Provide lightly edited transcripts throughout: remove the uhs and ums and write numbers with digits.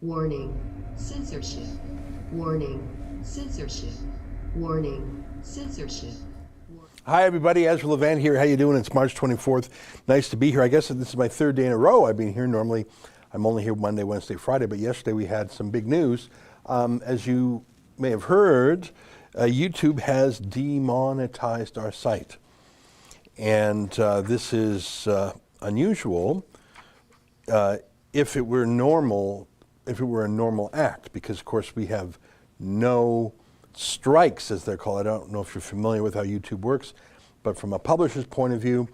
Warning, censorship. Warning, censorship. Warning, censorship. Hi everybody, Ezra Levant here. How you doing? It's March 24th. Nice to be here. I guess this is my third day in a row I've been here. Normally I'm only here Monday, Wednesday, Friday, but yesterday we had some big news. As you may have heard, YouTube has demonetized our site. And this is unusual if it were normal, if it were a normal act, because of course we have no strikes, as they're called. I don't know if you're familiar with how YouTube works, but from a publisher's point of view,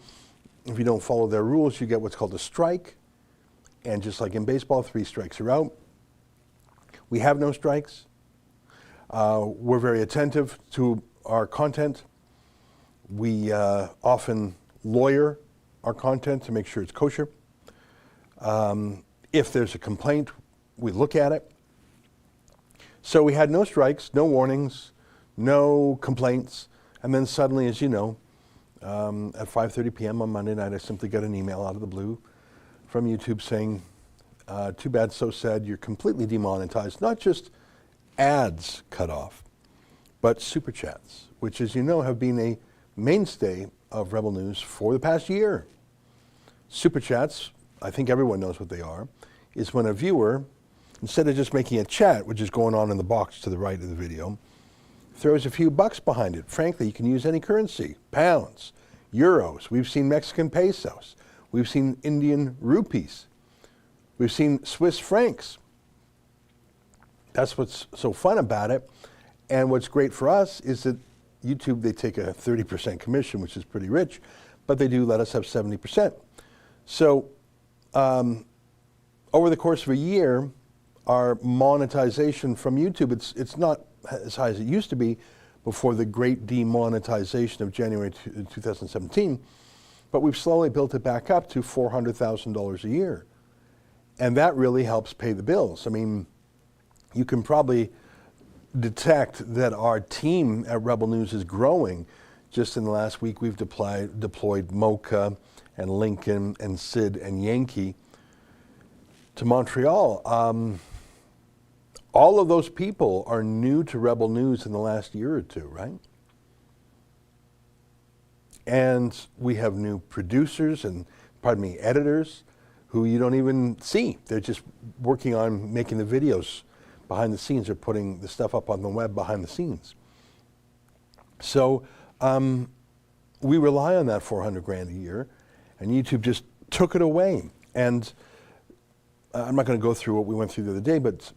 if you don't follow their rules, you get what's called a strike. And just like in baseball, 3 strikes are out. We have no strikes. We're very attentive to our content. We often lawyer our content to make sure it's kosher. If there's a complaint, we look at it. So we had no strikes, no warnings, no complaints, and then suddenly, as you know, at 5:30 p.m. on Monday night, I simply got an email out of the blue from YouTube saying, too bad, so sad, you're completely demonetized. Not just ads cut off, but super chats, which, as you know, have been a mainstay of Rebel News for the past year. Super chats, I think everyone knows what they are, is when a viewer, instead of just making a chat, which is going on in the box to the right of the video, throws a few bucks behind it. Frankly, you can use any currency, pounds, euros. We've seen Mexican pesos. We've seen Indian rupees. We've seen Swiss francs. That's what's so fun about it. And what's great for us is that YouTube, they take a 30% commission, which is pretty rich, but they do let us have 70%. So over the course of a year, our monetization from YouTube, it's not as high as it used to be before the great demonetization of January 2017, but we've slowly built it back up to $400,000 a year. And that really helps pay the bills. I mean, you can probably detect that our team at Rebel News is growing. Just in the last week, we've deployed Mocha and Lincoln and Sid and Yankee to Montreal. All of those people are new to Rebel News in the last year or two, right? And we have new producers and, editors who you don't even see. They're just working on making the videos behind the scenes or putting the stuff up on the web behind the scenes. So we rely on that 400 grand a year, and YouTube just took it away. And I'm not going to go through what we went through the other day, but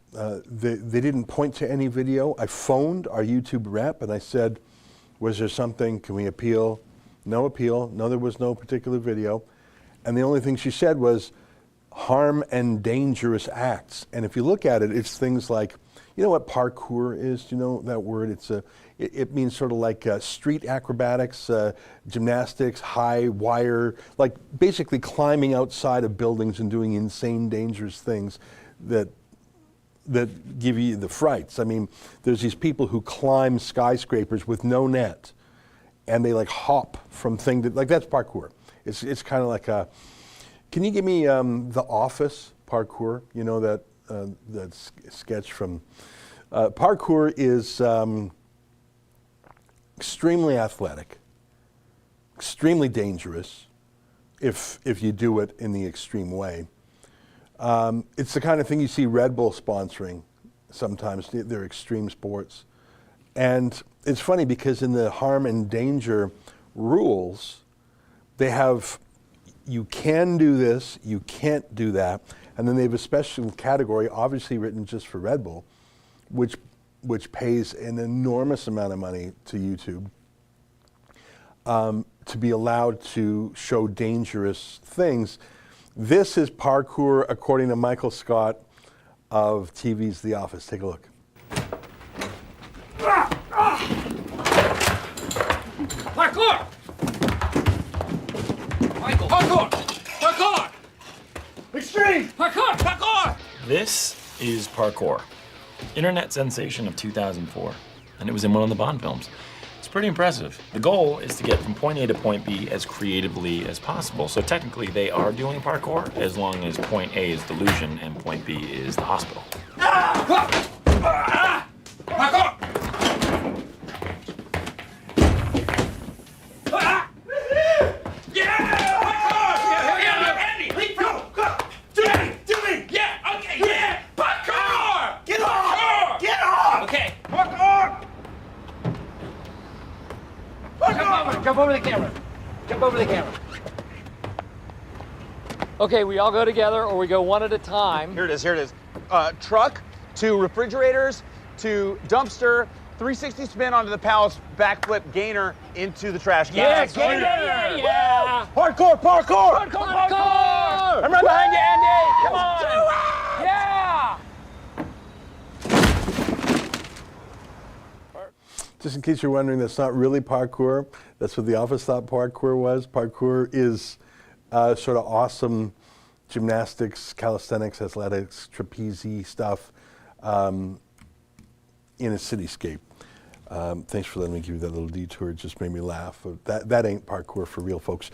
they didn't point to any video. I phoned our YouTube rep and I said, was there something, can we appeal? No appeal, no, there was no particular video. And the only thing she said was harm and dangerous acts. And if you look at it, it's things like, you know what parkour is? Do you know that word? It means sort of like street acrobatics, gymnastics, high wire, like basically climbing outside of buildings and doing insane, dangerous things that give you the frights. I mean, there's these people who climb skyscrapers with no net, and they like hop from thing to, like that's parkour. It's kind of like a, can you give me The Office parkour? You know that sketch from, parkour is extremely athletic, extremely dangerous if you do it in the extreme way. It's the kind of thing you see Red Bull sponsoring sometimes. They're extreme sports. And it's funny because in the harm and danger rules, they have, you can do this, you can't do that. And then they have a special category, obviously written just for Red Bull, which pays an enormous amount of money to YouTube to be allowed to show dangerous things. This is parkour according to Michael Scott of TV's The Office. Take a look. Parkour! Michael! Parkour! Parkour! Extreme! Parkour! Parkour! This is Parkour, internet sensation of 2004, and it was in one of the Bond films. It's pretty impressive. The goal is to get from point A to point B as creatively as possible. So technically they are doing parkour as long as point A is delusion and point B is the hospital. Parkour! Jump over the camera. Jump over the camera. Okay, we all go together or we go one at a time. Here it is, here it is. Truck to refrigerators to dumpster, 360 spin onto the pallets, backflip gainer into the trash can. Yeah, yeah. Parkour, parkour! Parkour! I'm right behind you, Andy! Come on! Yeah! Just in case you're wondering, that's not really parkour. That's what the office thought parkour was. Parkour is sort of awesome gymnastics, calisthenics, athletics, trapeze stuff in a cityscape. Thanks for letting me give you that little detour. It just made me laugh. That ain't parkour for real, folks.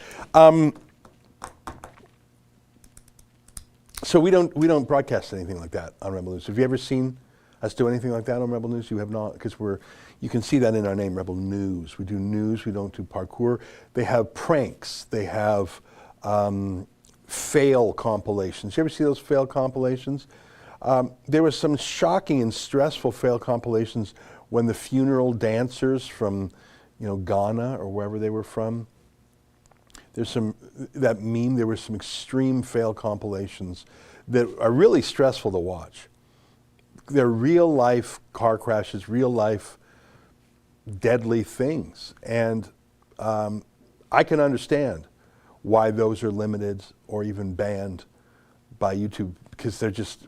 So we don't broadcast anything like that on Rebel News. Have you ever seen us do anything like that on Rebel News? You have not, because you can see that in our name, Rebel News. We do news, we don't do parkour. They have pranks, they have fail compilations. You ever see those fail compilations? There was some shocking and stressful fail compilations when the funeral dancers from, Ghana or wherever they were from. There's that meme, there were some extreme fail compilations that are really stressful to watch. They're real life car crashes, real life deadly things. And I can understand why those are limited or even banned by YouTube, because they're just,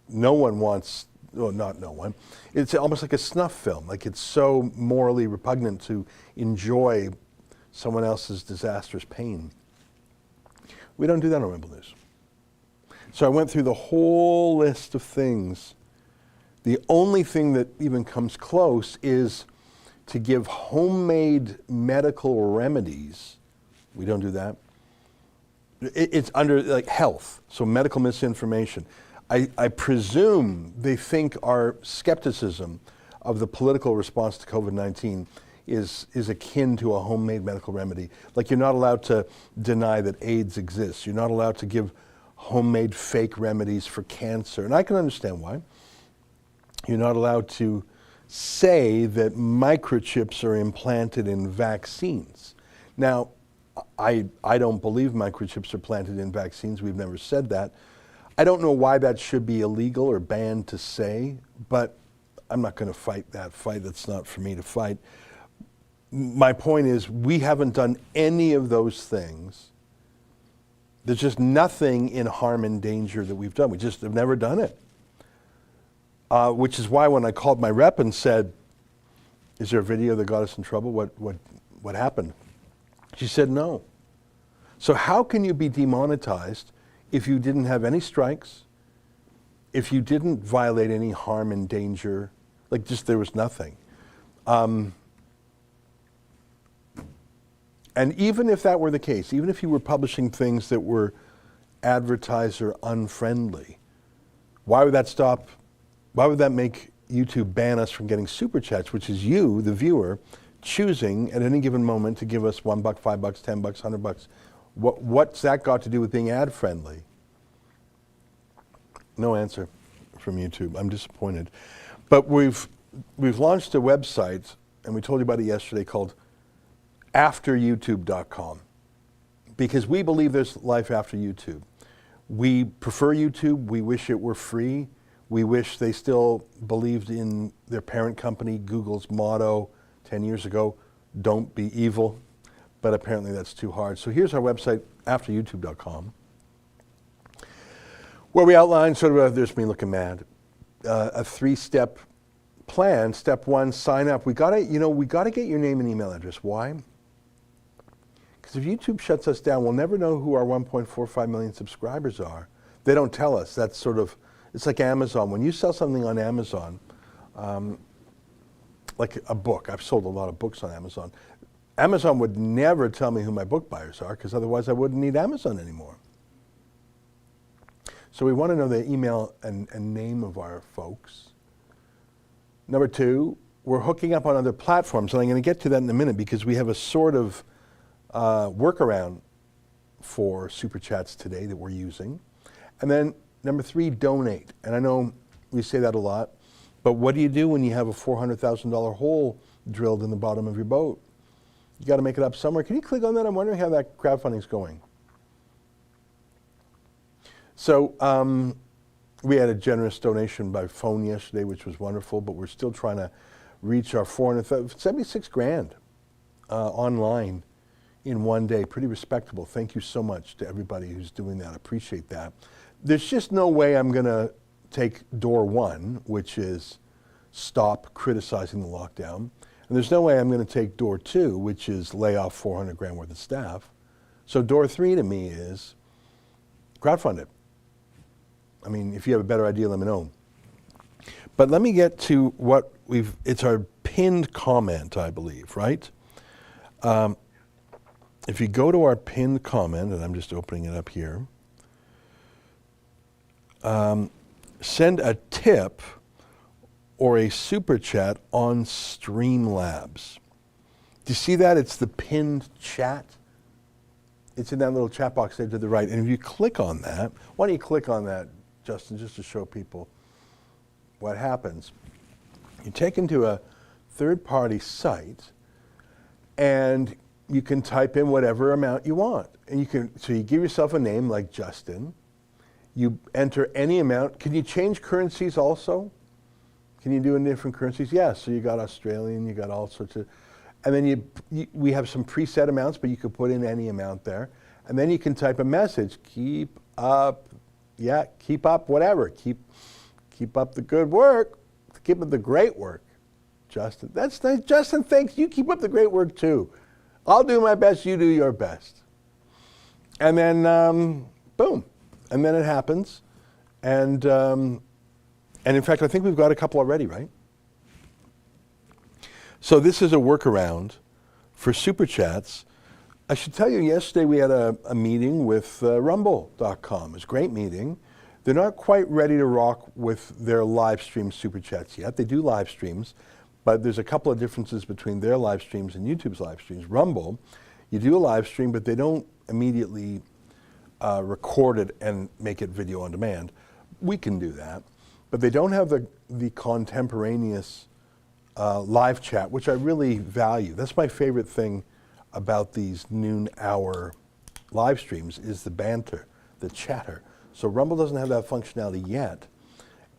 no one wants, well, not no one, it's almost like a snuff film. Like, it's so morally repugnant to enjoy someone else's disastrous pain. We don't do that on Rebel News. So I went through the whole list of things. The only thing that even comes close is to give homemade medical remedies. We don't do that. It's under like health, so medical misinformation. I presume they think our skepticism of the political response to COVID-19 is akin to a homemade medical remedy. Like, you're not allowed to deny that AIDS exists. You're not allowed to give homemade fake remedies for cancer. And I can understand why. You're not allowed to say that microchips are implanted in vaccines. Now, I don't believe microchips are planted in vaccines. We've never said that. I don't know why that should be illegal or banned to say, but I'm not going to fight that fight. That's not for me to fight. My point is, we haven't done any of those things. There's just nothing in harm and danger that we've done. We just have never done it. Which is why when I called my rep and said, is there a video that got us in trouble? What happened? She said no. So how can you be demonetized if you didn't have any strikes, if you didn't violate any harm and danger, like just there was nothing? And even if that were the case, even if you were publishing things that were advertiser unfriendly, why would that stop? Why would that make YouTube ban us from getting super chats, which is you, the viewer, choosing at any given moment to give us $1, $5, $10, $100? What's that got to do with being ad friendly? No answer from YouTube. I'm disappointed. But we've launched a website, and we told you about it yesterday, called afteryoutube.com, because we believe there's life after YouTube. We prefer YouTube. We wish it were free. We wish they still believed in their parent company, Google's motto 10 years ago, don't be evil. But apparently that's too hard. So here's our website, afteryoutube.com, where we outline sort of there's me looking mad, a 3-step plan. Step 1, sign up. We gotta get your name and email address. Why? Because if YouTube shuts us down, we'll never know who our 1.45 million subscribers are. They don't tell us. That's sort of, it's like Amazon. When you sell something on Amazon, like a book. I've sold a lot of books on Amazon. Amazon would never tell me who my book buyers are because otherwise I wouldn't need Amazon anymore. So we want to know the email and name of our folks. Number two, we're hooking up on other platforms, and I'm going to get to that in a minute because we have a sort of workaround for Super Chats today that we're using. And then number three, donate. And I know we say that a lot, but what do you do when you have a $400,000 hole drilled in the bottom of your boat? You got to make it up somewhere. Can you click on that? I'm wondering how that crowdfunding's going. So we had a generous donation by phone yesterday, which was wonderful, but we're still trying to reach our 76 grand online in one day. Pretty respectable. Thank you so much to everybody who's doing that. I appreciate that. There's just no way I'm going to take door one, which is stop criticizing the lockdown. And there's no way I'm going to take door two, which is lay off 400 grand worth of staff. So door three to me is crowdfund it. I mean, if you have a better idea, let me know. But let me get to what it's our pinned comment, I believe, right? If you go to our pinned comment, and I'm just opening it up here, send a tip or a super chat on Streamlabs. Do you see that? It's the pinned chat. It's in that little chat box there to the right. And if you click on that, why don't you click on that, Justin, just to show people what happens. You're taken to a third-party site, and you can type in whatever amount you want. And so you give yourself a name like Justin. You enter any amount. Can you change currencies also? Can you do in different currencies? Yeah, so you got Australian, you got all sorts of, and then we have some preset amounts, but you could put in any amount there. And then you can type a message, keep up, whatever. Keep up the good work, keep up the great work. Justin, that's nice. Justin, thanks. You keep up the great work too. I'll do my best, you do your best. And then, boom. And then it happens. And in fact, I think we've got a couple already, right? So this is a workaround for Super Chats. I should tell you, yesterday we had a meeting with Rumble.com. It was a great meeting. They're not quite ready to rock with their live stream Super Chats yet. They do live streams, but there's a couple of differences between their live streams and YouTube's live streams. Rumble, you do a live stream, but they don't immediately record it and make it video on demand. We can do that. But they don't have the contemporaneous live chat, which I really value. That's my favorite thing about these noon hour live streams is the banter, the chatter. So Rumble doesn't have that functionality yet.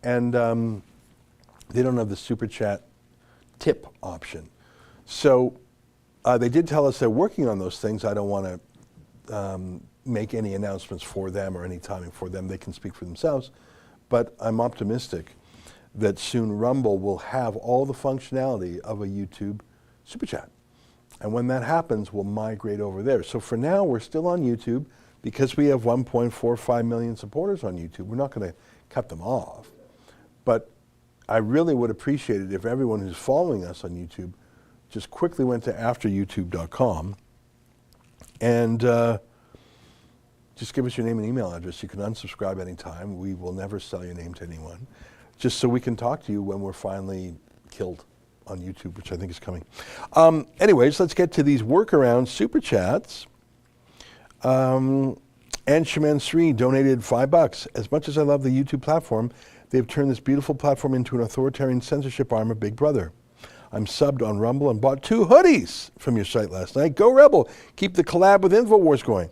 And they don't have the super chat tip option. So they did tell us they're working on those things. I don't want to make any announcements for them or any timing for them. They can speak for themselves. But I'm optimistic that soon Rumble will have all the functionality of a YouTube Super Chat. And when that happens, we'll migrate over there. So for now, we're still on YouTube because we have 1.45 million supporters on YouTube. We're not going to cut them off. But I really would appreciate it if everyone who's following us on YouTube just quickly went to afteryoutube.com and just give us your name and email address. You can unsubscribe anytime. We will never sell your name to anyone. Just so we can talk to you when we're finally killed on YouTube, which I think is coming. Anyways, let's get to these workaround super chats. And Shaman Sri donated $5. As much as I love the YouTube platform, they've turned this beautiful platform into an authoritarian censorship arm of Big Brother. I'm subbed on Rumble and bought 2 hoodies from your site last night. Go Rebel. Keep the collab with InfoWars going.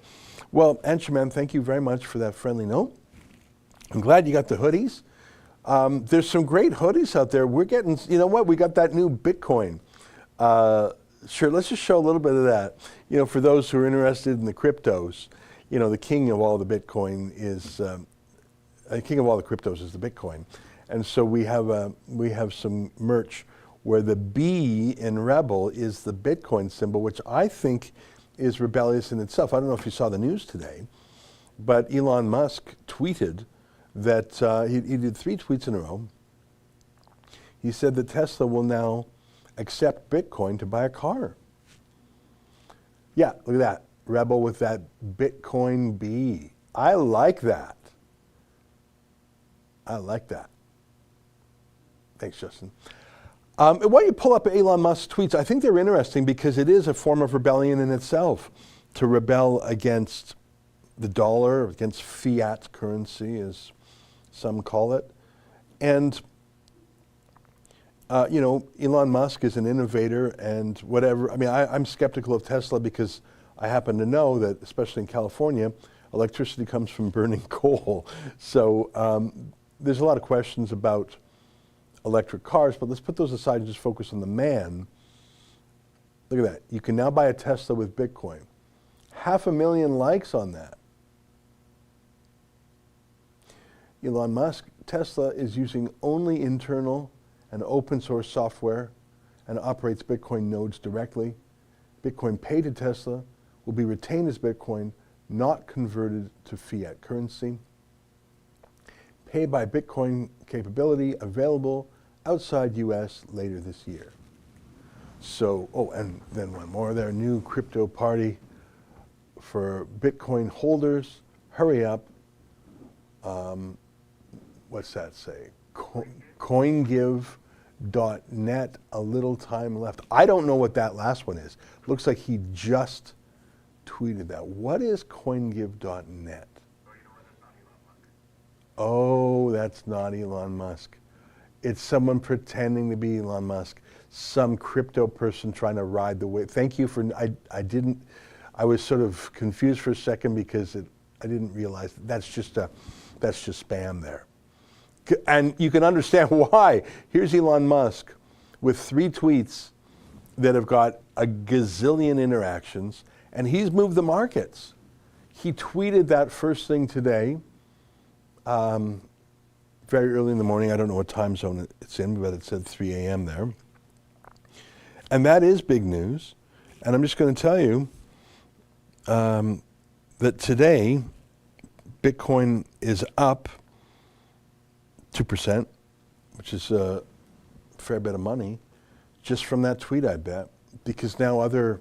Well, Anshaman, thank you very much for that friendly note. I'm glad you got the hoodies. There's some great hoodies out there. We're getting, you know what, we got that new Bitcoin. Sure, let's just show a little bit of that. You know, for those who are interested in the cryptos, you know, the king of all the Bitcoin is, the king of all the cryptos is the Bitcoin. And so we have some merch where the B in Rebel is the Bitcoin symbol, which I think is rebellious in itself. I don't know if you saw the news today, but Elon Musk tweeted that he did 3 tweets in a row. He said that Tesla will now accept Bitcoin to buy a car. Yeah, look at that. Rebel with that Bitcoin B. I like that. I like that. Thanks, Justin. Why don't you pull up Elon Musk's tweets? I think they're interesting because it is a form of rebellion in itself, to rebel against the dollar, against fiat currency, as some call it. And, you know, Elon Musk is an innovator and whatever. I mean, I'm skeptical of Tesla because I happen to know that, especially in California, electricity comes from burning coal. So there's a lot of questions about electric cars, but let's put those aside and just focus on the man. Look at that. You can now buy a Tesla with Bitcoin. 500,000 likes on that. Elon Musk, Tesla is using only internal and open source software and operates Bitcoin nodes directly. Bitcoin paid to Tesla will be retained as Bitcoin, not converted to fiat currency. Pay by Bitcoin capability available outside US later this year. So, oh, and then one more there, new crypto party for Bitcoin holders. Hurry up. What's that say? CoinGive.net, a little time left. I don't know what that last one is. Looks like he just tweeted that. What is CoinGive.net? Oh, that's not Elon Musk. It's someone pretending to be Elon Musk. Some crypto person trying to ride the wave. Thank you for, I was sort of confused for a second because I didn't realize that's just spam there. And you can understand why. Here's Elon Musk with 3 tweets that have got a gazillion interactions, and he's moved the markets. He tweeted that first thing today, very early in the morning. I don't know what time zone it's in, but it said 3 a.m. there. And that is big news. And I'm just going to tell you that today, Bitcoin is up 2%, which is a fair bit of money, just from that tweet, I bet. Because now other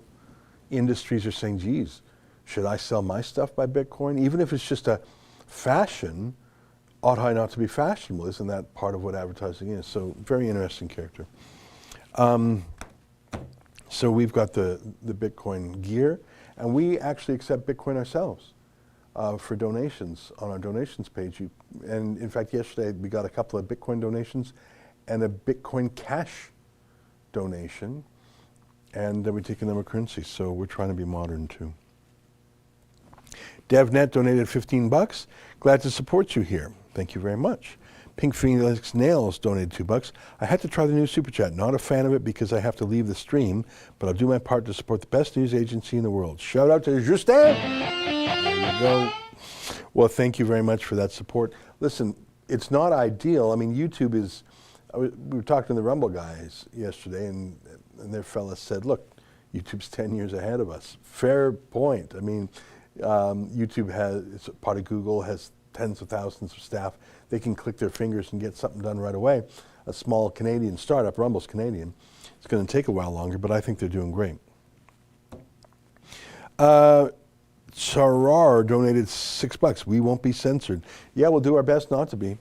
industries are saying, geez, should I sell my stuff by Bitcoin? Even if it's just a fashion, ought I not to be fashionable? Isn't that part of what advertising is? So very interesting character. So we've got the Bitcoin gear, and we actually accept Bitcoin ourselves for donations on our donations page. And in fact, yesterday we got a couple of Bitcoin donations and a Bitcoin Cash donation, and we take a number of currencies. So we're trying to be modern too. DevNet donated $15. Glad to support you here. Thank you very much. Pink Phoenix Nails donated $2. I had to try the new Super Chat. Not a fan of it because I have to leave the stream, but I'll do my part to support the best news agency in the world. Shout out to Justin. There you go. Well, thank you very much for that support. Listen, it's not ideal. I mean, YouTube is, we were talking to the Rumble guys yesterday, and their fellas said, look, YouTube's 10 years ahead of us. Fair point. I mean, YouTube it's part of Google, has tens of thousands of staff. They can click their fingers and get something done right away. A small Canadian startup, Rumble's Canadian, it's going to take a while longer, but I think they're doing great. Sarar donated $6. We won't be censored. Yeah, we'll do our best not to be.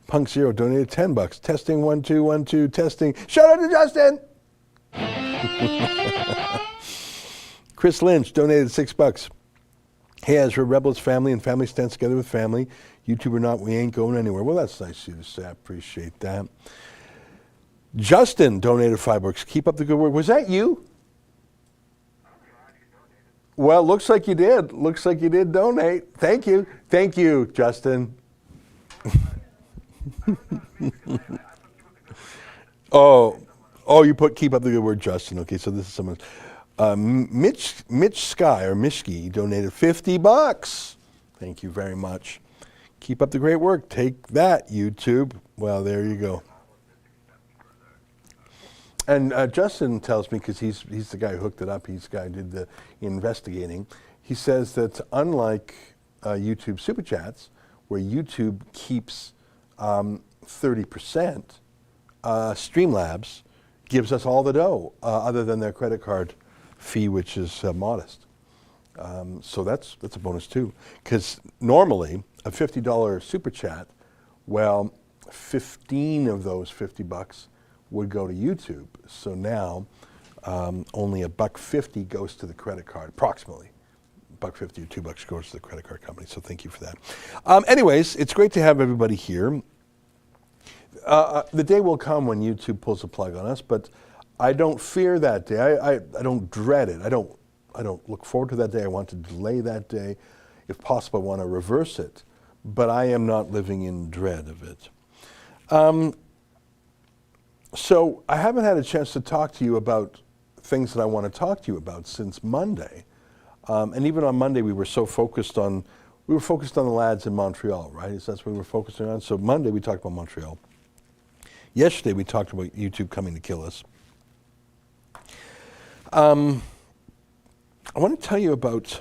Punk Zero donated $10. Testing 1 2 1 2 testing. Shout out to Justin. Chris Lynch donated $6. Hey, Ezra, Rebels family and family stands together with family. YouTube or not, we ain't going anywhere. Well, that's nice of you to say. I appreciate that. Justin donated $5. Keep up the good work. Was that you? Well, looks like you did. Looks like you did donate. Thank you. Thank you, Justin. Oh, you put keep up the good word, Justin. Okay, so this is someone. Mitch Sky or Mishki donated $50. Thank you very much. Keep up the great work. Take that, YouTube. Well, there you go. And Justin tells me, because he's the guy who hooked it up, he's the guy who did the investigating. He says that unlike YouTube Super Chats, where YouTube keeps 30%, Streamlabs gives us all the dough, other than their credit card fee, which is modest. So that's a bonus too. Because normally a $50 super chat, well, 15 of those $50 would go to YouTube. So now only $1.50 goes to the credit card, approximately. $1.50 or $2 goes to the credit card company. So thank you for that. Anyways, it's great to have everybody here. The day will come when YouTube pulls the plug on us, but I don't fear that day. I don't dread it. I don't look forward to that day. I want to delay that day. If possible, I want to reverse it. But I am not living in dread of it. So I haven't had a chance to talk to you about things that I want to talk to you about since Monday. And even on Monday, we were focused on the lads in Montreal, right? That's what we were focusing on. So Monday, we talked about Montreal. Yesterday, we talked about YouTube coming to kill us. I want to tell you about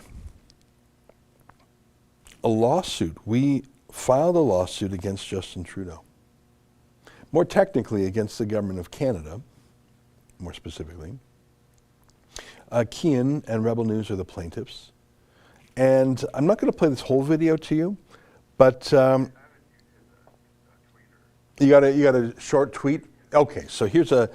a lawsuit. We filed a lawsuit against Justin Trudeau. More technically, against the government of Canada, more specifically. Kian and Rebel News are the plaintiffs. And I'm not going to play this whole video to you, but you got a short tweet? Okay, so here's an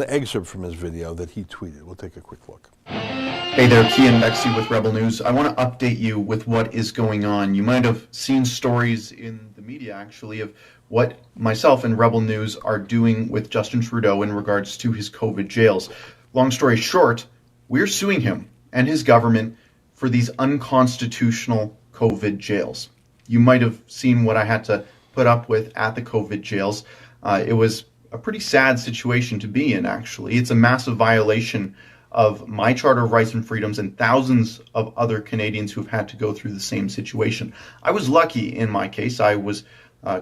excerpt from his video that he tweeted. We'll take a quick look. Hey there, Kian Bexley with Rebel News. I want to update you with what is going on. You might have seen stories in the media, actually, of what myself and Rebel News are doing with Justin Trudeau in regards to his COVID jails. Long story short, we're suing him and his government for these unconstitutional COVID jails. You might have seen what I had to put up with at the COVID jails. It was a pretty sad situation to be in, actually. It's a massive violation of my Charter of Rights and Freedoms and thousands of other Canadians who've had to go through the same situation. I was lucky in my case. I was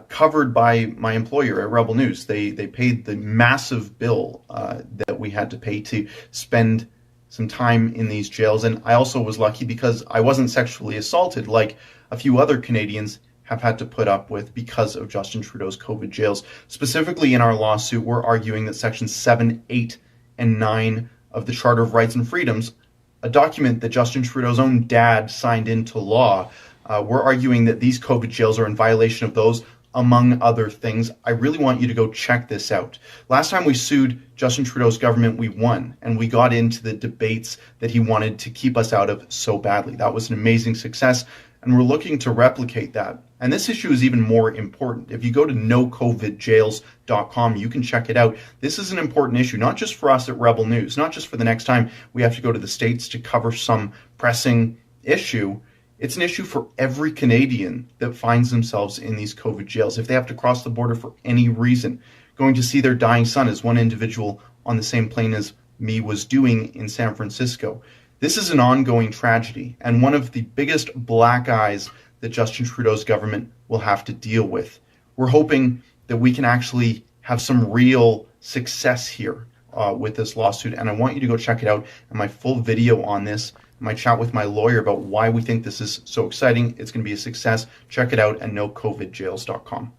covered by my employer at Rebel News. They paid the massive bill that we had to pay to spend some time in these jails. And I also was lucky because I wasn't sexually assaulted like a few other Canadians have had to put up with because of Justin Trudeau's COVID jails. Specifically in our lawsuit, we're arguing that Sections 7, 8, and 9 of the Charter of Rights and Freedoms, a document that Justin Trudeau's own dad signed into law, we're arguing that these COVID jails are in violation of those, among other things. I really want you to go check this out. Last time we sued Justin Trudeau's government, we won, and we got into the debates that he wanted to keep us out of so badly. That was an amazing success, and we're looking to replicate that. And this issue is even more important. If you go to nocovidjails.com, you can check it out. This is an important issue, not just for us at Rebel News, not just for the next time we have to go to the States to cover some pressing issue. It's an issue for every Canadian that finds themselves in these COVID jails. If they have to cross the border for any reason, going to see their dying son, as one individual on the same plane as me was doing in San Francisco. This is an ongoing tragedy and one of the biggest black eyes that Justin Trudeau's government will have to deal with. We're hoping that we can actually have some real success here with this lawsuit, and I want you to go check it out and my full video on this, my chat with my lawyer about why we think this is so exciting. It's going to be a success. Check it out at nocovidjails.com.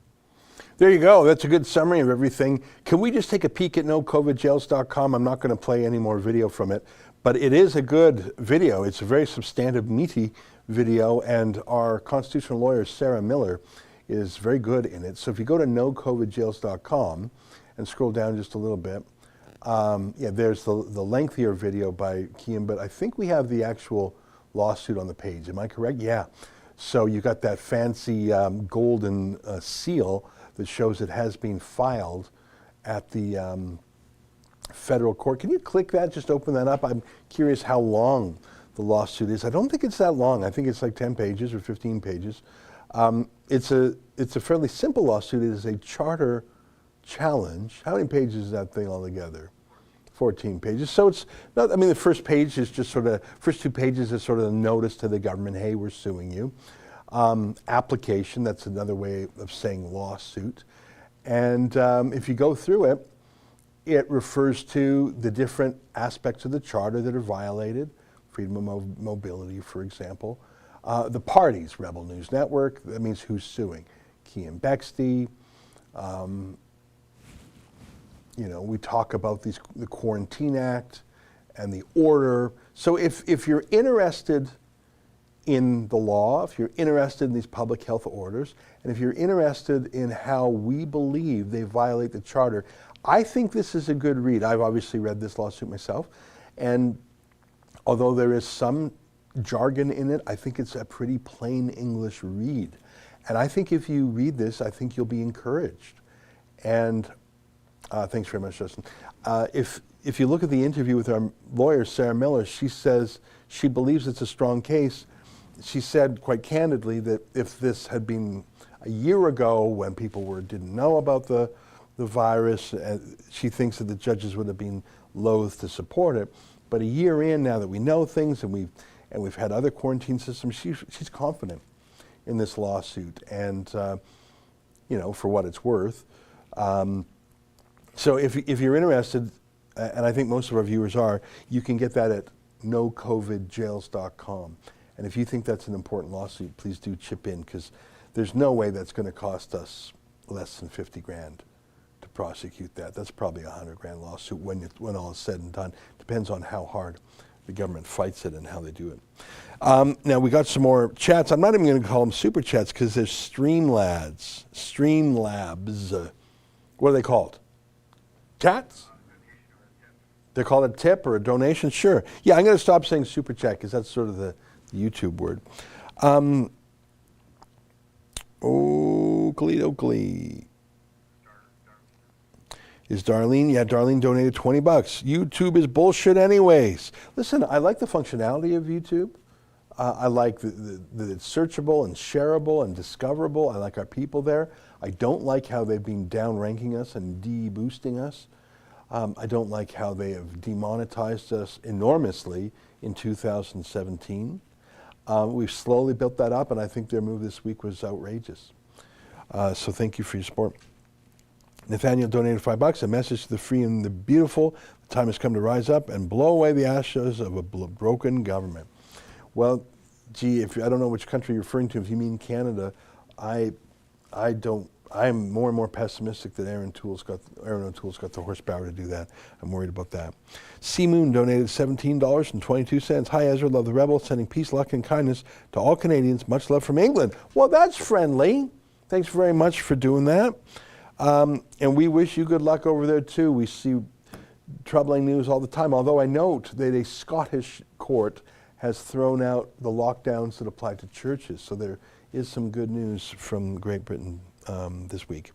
There you go. That's a good summary of everything. Can we just take a peek at nocovidjails.com? I'm not going to play any more video from it, but it is a good video. It's a very substantive, meaty video, and our constitutional lawyer, Sarah Miller, is very good in it. So if you go to nocovidjails.com and scroll down just a little bit, there's the lengthier video by Kian, but I think we have the actual lawsuit on the page. Am I correct? Yeah. So you got that fancy golden seal that shows it has been filed at the federal court. Can you click that? Just open that up. I'm curious how long the lawsuit is. I don't think it's that long. I think it's like 10 pages or 15 pages. It's a fairly simple lawsuit. It is a charter challenge. How many pages is that thing altogether? 14 pages. So it's not, I mean, the first page is just sort of, first 2 pages is sort of a notice to the government, hey, we're suing you. Application, that's another way of saying lawsuit. And if you go through it, it refers to the different aspects of the charter that are violated, freedom of mobility, for example. The parties, Rebel News Network, that means who's suing. Kian Bexley, you know, we talk about the Quarantine Act and the order. So if you're interested in the law, if you're interested in these public health orders, and if you're interested in how we believe they violate the Charter, I think this is a good read. I've obviously read this lawsuit myself, and although there is some jargon in it, I think it's a pretty plain English read. And I think if you read this, I think you'll be encouraged. And thanks very much, Justin. If you look at the interview with our lawyer, Sarah Miller, she says she believes it's a strong case. She said quite candidly that if this had been a year ago when people didn't know about the virus, she thinks that the judges would have been loath to support it. But a year in, now that we know things and we've had other quarantine systems, she's confident in this lawsuit, and you know, for what it's worth. So if you're interested, and I think most of our viewers are, you can get that at nocovidjails.com. And if you think that's an important lawsuit, please do chip in, because there's no way that's going to cost us less than 50 grand to prosecute that. That's probably a 100 grand lawsuit when all is said and done. Depends on how hard the government fights it and how they do it. Now we got some more chats. I'm not even going to call them super chats because there's Streamlabs. What are they called? Chats? They're called a tip or a donation? Sure. Yeah, I'm going to stop saying super chat because that's sort of the YouTube word. Oakley. Is Darlene? Yeah, Darlene donated 20 bucks. YouTube is bullshit anyways. Listen, I like the functionality of YouTube. I like that it's searchable and shareable and discoverable. I like our people there. I don't like how they've been down-ranking us and de-boosting us. I don't like how they have demonetized us enormously in 2017. We've slowly built that up, and I think their move this week was outrageous. So thank you for your support. Nathaniel donated 5 bucks. A message to the free and the beautiful. The time has come to rise up and blow away the ashes of a broken government. Well, gee, I don't know which country you're referring to. If you mean Canada, I'm more and more pessimistic that Aaron O'Toole's got the horsepower to do that. I'm worried about that. C Moon donated $17.22. Hi Ezra, love the Rebel. Sending peace, luck, and kindness to all Canadians. Much love from England. Well, that's friendly. Thanks very much for doing that. And we wish you good luck over there too. We see troubling news all the time, although I note that a Scottish court has thrown out the lockdowns that apply to churches. So there is some good news from Great Britain this week.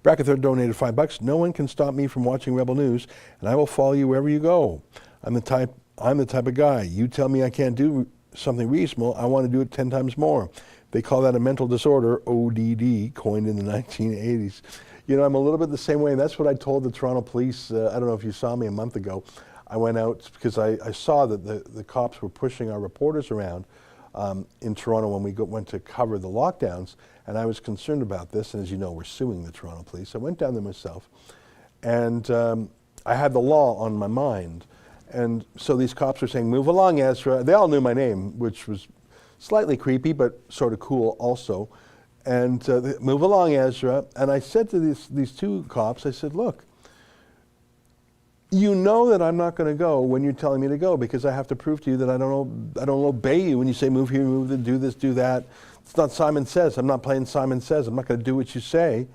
Brackethor donated 5 bucks. No one can stop me from watching Rebel News, and I will follow you wherever you go. I'm the type of guy. You tell me I can't do something reasonable, I want to do it 10 times more. They call that a mental disorder, ODD, coined in the 1980s. You know, I'm a little bit the same way, and that's what I told the Toronto police. I don't know if you saw me a month ago. I went out because I saw that the cops were pushing our reporters around in Toronto when we went to cover the lockdowns, and I was concerned about this, and as you know, we're suing the Toronto police. I went down there myself, and I had the law on my mind. And so these cops were saying, move along, Ezra. They all knew my name, which was slightly creepy, but sort of cool also. And move along, Ezra. And I said to these two cops, I said, look, you know that I'm not going to go when you're telling me to go, because I have to prove to you that I don't obey you when you say move here, move there, do this, do that. It's not Simon Says. I'm not playing Simon Says. I'm not going to do what you say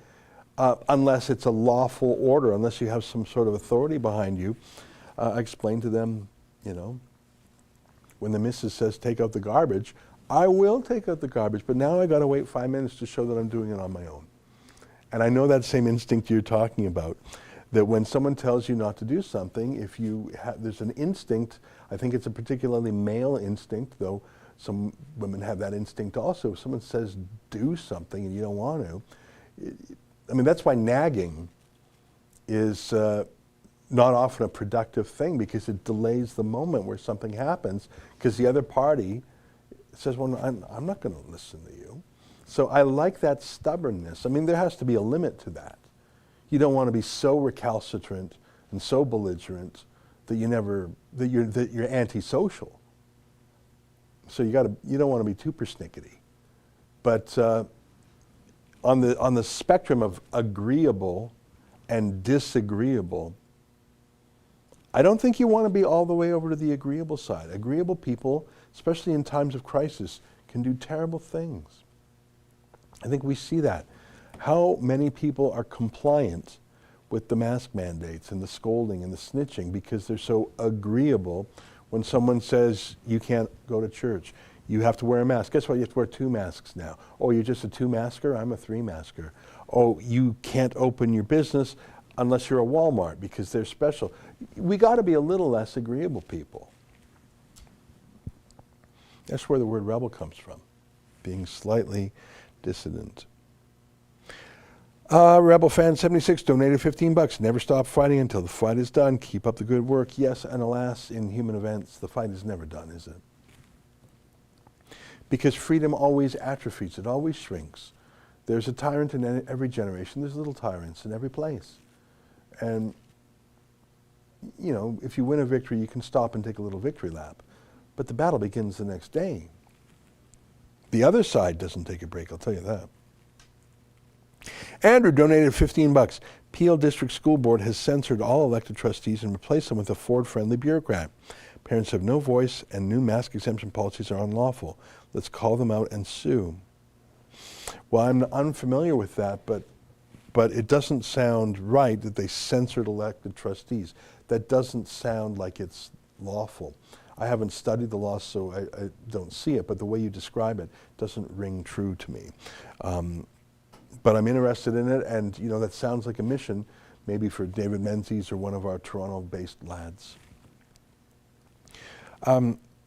unless it's a lawful order, unless you have some sort of authority behind you. I explained to them, you know, when the missus says take out the garbage, I will take out the garbage, but now I got to wait 5 minutes to show that I'm doing it on my own. And I know that same instinct you're talking about, that when someone tells you not to do something, if you there's an instinct, I think it's a particularly male instinct, though some women have that instinct also. If someone says do something and you don't want to, I mean, that's why nagging is not often a productive thing, because it delays the moment where something happens, because the other party says, well, I'm not going to listen to you. So I like that stubbornness. I mean, there has to be a limit to that. You don't want to be so recalcitrant and so belligerent that you're antisocial. So you don't want to be too persnickety. But on the spectrum of agreeable and disagreeable, I don't think you want to be all the way over to the agreeable side. Agreeable people, especially in times of crisis, can do terrible things. I think we see that. How many people are compliant with the mask mandates and the scolding and the snitching because they're so agreeable when someone says you can't go to church, you have to wear a mask. Guess what? You have to wear 2 masks now. Oh, you're just a 2-masker? I'm a 3-masker. Oh, you can't open your business unless you're a Walmart because they're special. We got to be a little less agreeable people. That's where the word rebel comes from, being slightly dissident. Rebel fan 76 donated $15. Never stop fighting until the fight is done. Keep up the good work. Yes, and alas, in human events, the fight is never done, is it? Because freedom always atrophies. It always shrinks. There's a tyrant in every generation. There's little tyrants in every place. And, you know, if you win a victory, you can stop and take a little victory lap. But the battle begins the next day. The other side doesn't take a break, I'll tell you that. Andrew donated $15. Peel District School Board has censored all elected trustees and replaced them with a Ford-friendly bureaucrat. Parents have no voice and new mask exemption policies are unlawful. Let's call them out and sue. Well, I'm unfamiliar with that, but it doesn't sound right that they censored elected trustees. That doesn't sound like it's lawful. I haven't studied the law, so I don't see it, but the way you describe it doesn't ring true to me. But I'm interested in it, and you know that sounds like a mission, maybe for David Menzies or one of our Toronto-based lads.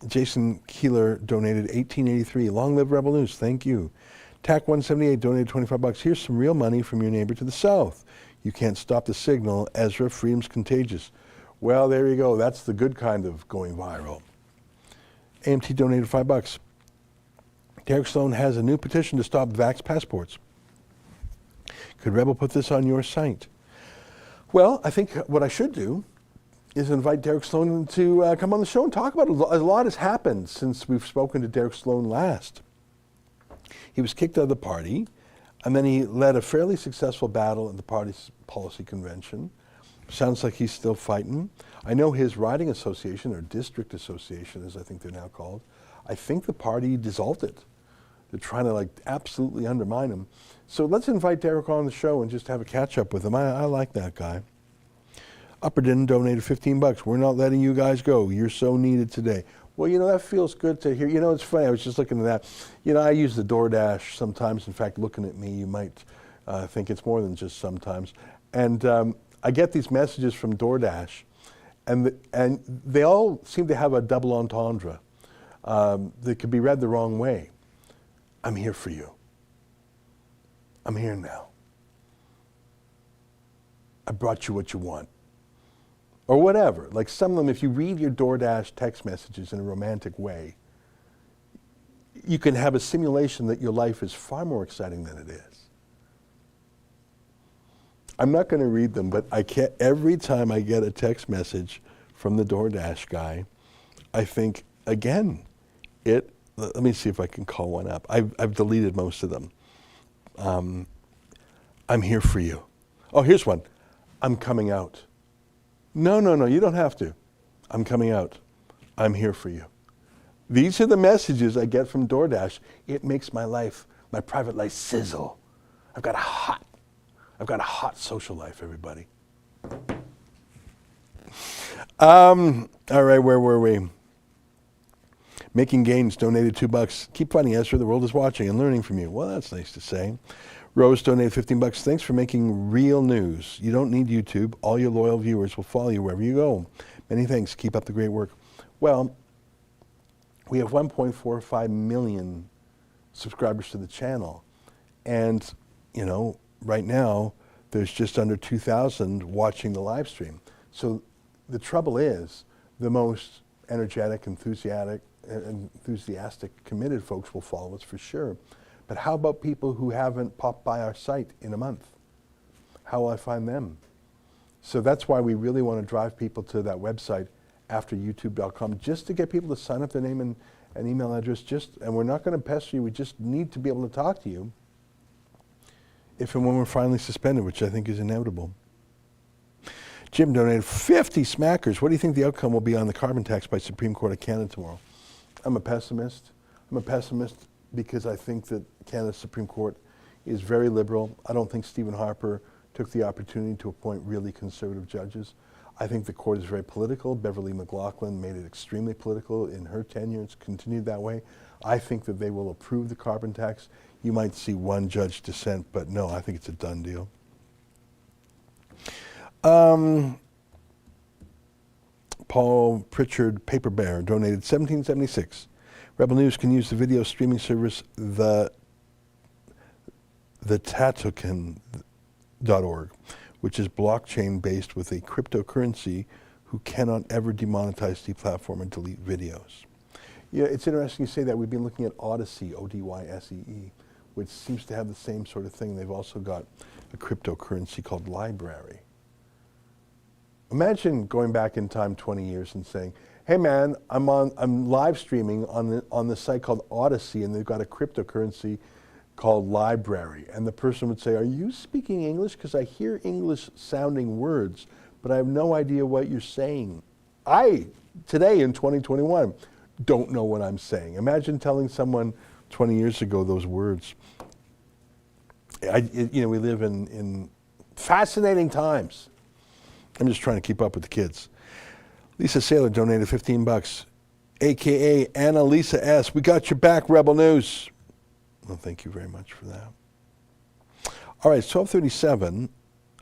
Jason Keeler donated $18.83. Long live Rebel News, thank you. TAC 178 donated $25. Here's some real money from your neighbor to the south. You can't stop the signal. Ezra, freedom's contagious. Well, there you go. That's the good kind of going viral. AMT donated $5. Derek Sloan has a new petition to stop vax passports. Could Rebel put this on your site? Well, I think what I should do is invite Derek Sloan to come on the show and talk about it. A lot has happened since we've spoken to Derek Sloan last. He was kicked out of the party, and then he led a fairly successful battle at the party's policy convention. Sounds like he's still fighting. I know his riding association, or district association, as I think they're now called, I think the party dissolved it. They're trying to like absolutely undermine him. So let's invite Derek on the show and just have a catch up with him. I like that guy. Upperton donated $15. We're not letting you guys go. You're so needed today. Well, you know, that feels good to hear. You know, it's funny. I was just looking at that. You know, I use the DoorDash sometimes. In fact, looking at me, you might think it's more than just sometimes. And I get these messages from DoorDash, and they all seem to have a double entendre that could be read the wrong way. I'm here for you. I'm here now. I brought you what you want. Or whatever. Like some of them, if you read your DoorDash text messages in a romantic way, you can have a simulation that your life is far more exciting than it is. I'm not going to read them, but every time I get a text message from the DoorDash guy, I think, again, let me see if I can call one up. I've deleted most of them. I'm here for you. Oh, here's one. I'm coming out. No, you don't have to. I'm coming out. I'm here for you. These are the messages I get from DoorDash. It makes my life, my private life sizzle. I've got a hot social life, everybody. All right, where were we? Making Gains donated $2. Keep fighting, Ezra. The world is watching and learning from you. Well, that's nice to say. Rose donated $15. Thanks for making real news. You don't need YouTube. All your loyal viewers will follow you wherever you go. Many thanks. Keep up the great work. Well, we have 1.45 million subscribers to the channel. And, you know, right now, there's just under 2,000 watching the live stream. So the trouble is, the most energetic, enthusiastic, committed folks will follow us for sure. But how about people who haven't popped by our site in a month? How will I find them? So that's why we really want to drive people to that website, afteryoutube.com, just to get people to sign up their name and email address. And we're not going to pester you. We just need to be able to talk to you if and when we're finally suspended, which I think is inevitable. Jim donated 50 smackers. What do you think the outcome will be on the carbon tax by Supreme Court of Canada tomorrow? I'm a pessimist. I'm a pessimist because I think that Canada's Supreme Court is very liberal. I don't think Stephen Harper took the opportunity to appoint really conservative judges. I think the court is very political. Beverly McLaughlin made it extremely political in her tenure. It's continued that way. I think that they will approve the carbon tax. You might see one judge dissent, but no, I think it's a done deal. Paul Pritchard Paper Bear donated $17.76. Rebel News can use the video streaming service the Tatoken.org, which is blockchain based with a cryptocurrency who cannot ever demonetize, deplatform, and delete videos. Yeah, it's interesting you say that. We've been looking at Odyssey, O-D-Y-S-E-E, which seems to have the same sort of thing. They've also got a cryptocurrency called Library. Imagine going back in time 20 years and saying, hey man, I'm live streaming on the site called Odyssey, and they've got a cryptocurrency called Library. And the person would say, are you speaking English? Because I hear English sounding words, but I have no idea what you're saying. I, today in 2021, don't know what I'm saying. Imagine telling someone 20 years ago those words. We live in fascinating times. I'm just trying to keep up with the kids. Lisa Saylor donated 15 bucks, AKA Annalisa S. We got your back, Rebel News. Well, thank you very much for that. All right, 12:37.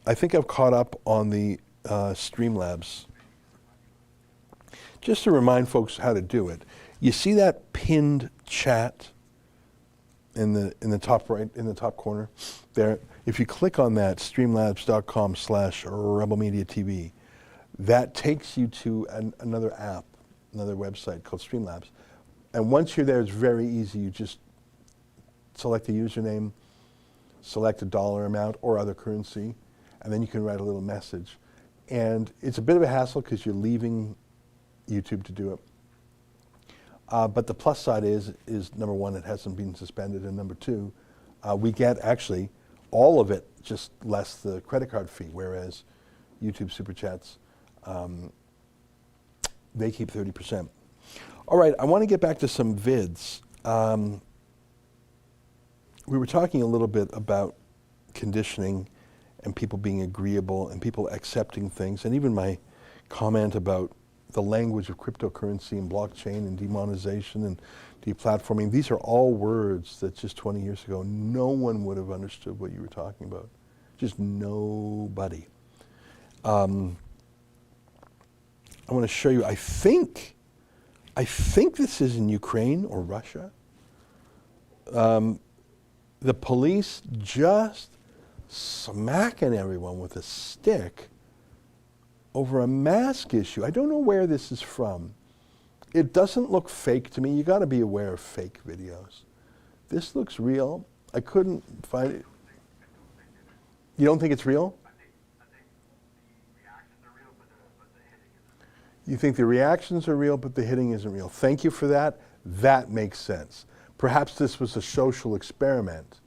I think I've caught up on the Streamlabs. Just to remind folks how to do it, you see that pinned chat in the top right, in the top corner there. If you click on that, streamlabs.com/rebelmediatv, that takes you to another app, another website called Streamlabs. And once you're there, it's very easy. You just select a username, select a dollar amount or other currency, and then you can write a little message. And it's a bit of a hassle because you're leaving YouTube to do it. But the plus side is number one, it hasn't been suspended, and number two, we get actually all of it, just less the credit card fee, whereas YouTube Super Chats, they keep 30%. All right, I want to get back to some vids. We were talking a little bit about conditioning and people being agreeable and people accepting things, and even my comment about the language of cryptocurrency and blockchain and demonetization and deplatforming. These are all words that just 20 years ago, no one would have understood what you were talking about. Just nobody. I want to show you, I think this is in Ukraine or Russia. The police just smacking everyone with a stick over a mask issue. I don't know where this is from. It doesn't look fake to me. You got to be aware of fake videos. This looks real. I couldn't find it. You don't think it's real? I think the reactions are real, but the hitting isn't real. You think the reactions are real, but the hitting isn't real. Thank you for that. That makes sense. Perhaps this was a social experiment.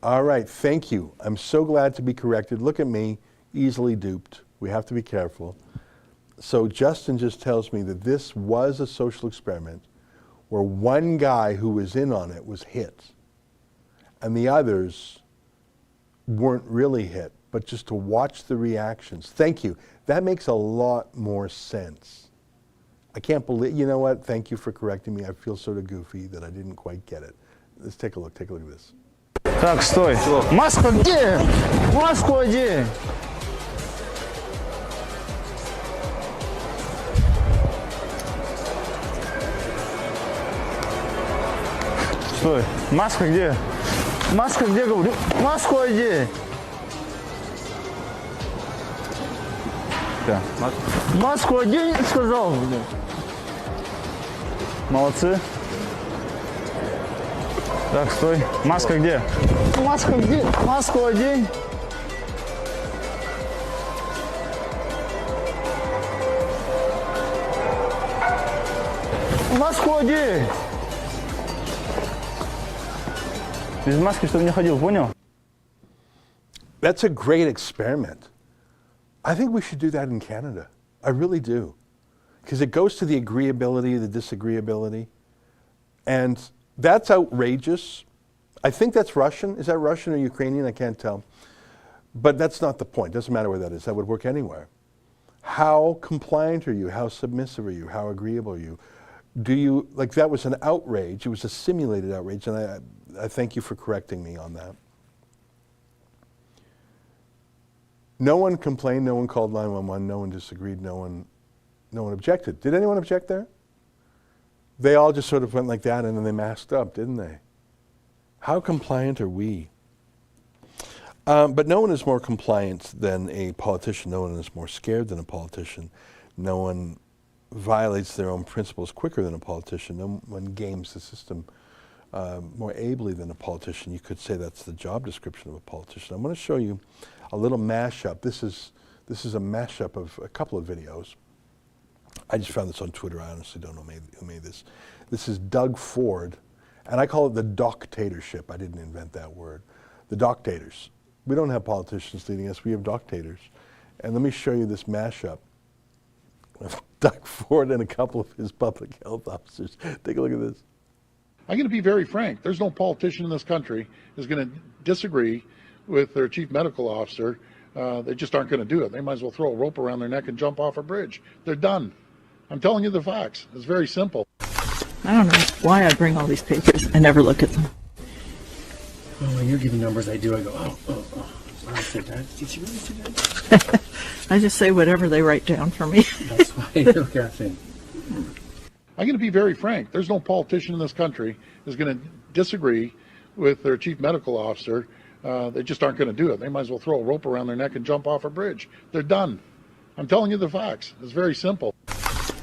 All right, thank you. I'm so glad to be corrected. Look at me, easily duped. We have to be careful. So Justin just tells me that this was a social experiment where one guy who was in on it was hit, and the others weren't really hit, but just to watch the reactions. Thank you. That makes a lot more sense. I can't believe, you know what? Thank you for correcting me. I feel sort of goofy that I didn't quite get it. Let's take a look. Take a look at this. Так, стой. Маска где? Маску одень. Стой. Маска где? Маска где, говорю? Маску одень. Да. Маску одень, сказал. Молодцы. Так, стой. Маска где? Маска где? Маску одень. Маску одень. Без маски, чтобы не ходил, понял? That's a great experiment. I think we should do that in Canada. I really do. Because it goes to the agreeability, the disagreeability. And that's outrageous. I think that's Russian. Is that Russian or Ukrainian? I can't tell. But that's not the point. Doesn't matter where that is. That would work anywhere. How compliant are you? How submissive are you? How agreeable are you? Do you, like, that was an outrage. It was a simulated outrage, and I thank you for correcting me on that. No one complained, no one called 911, no one disagreed, no one objected. Did anyone object there? They all just sort of went like that and then they masked up, didn't they? How compliant are we? But no one is more compliant than a politician. No one is more scared than a politician. No one violates their own principles quicker than a politician. No one games the system more ably than a politician. You could say that's the job description of a politician. I'm going to show you a little mashup. This is a mashup of a couple of videos. I just found this on Twitter. I honestly don't know who made this. This is Doug Ford, and I call it the doctatorship. I didn't invent that word. The doctators. We don't have politicians leading us. We have doctators. And let me show you this mashup of Doug Ford and a couple of his public health officers. Take a look at this. I'm going to be very frank. There's no politician in this country who's going to disagree with their chief medical officer. They just aren't going to do it. They might as well throw a rope around their neck and jump off a bridge. They're done. I'm telling you the facts. It's very simple. I don't know why I bring all these papers. I never look at them. Well, when you're giving numbers, I do. I go, oh. I said that. Did you really say that? I just say whatever they write down for me. That's why you're guessing. I'm going to be very frank. There's no politician in this country who's going to disagree with their chief medical officer. They just aren't going to do it. They might as well throw a rope around their neck and jump off a bridge. They're done. I'm telling you the facts. It's very simple.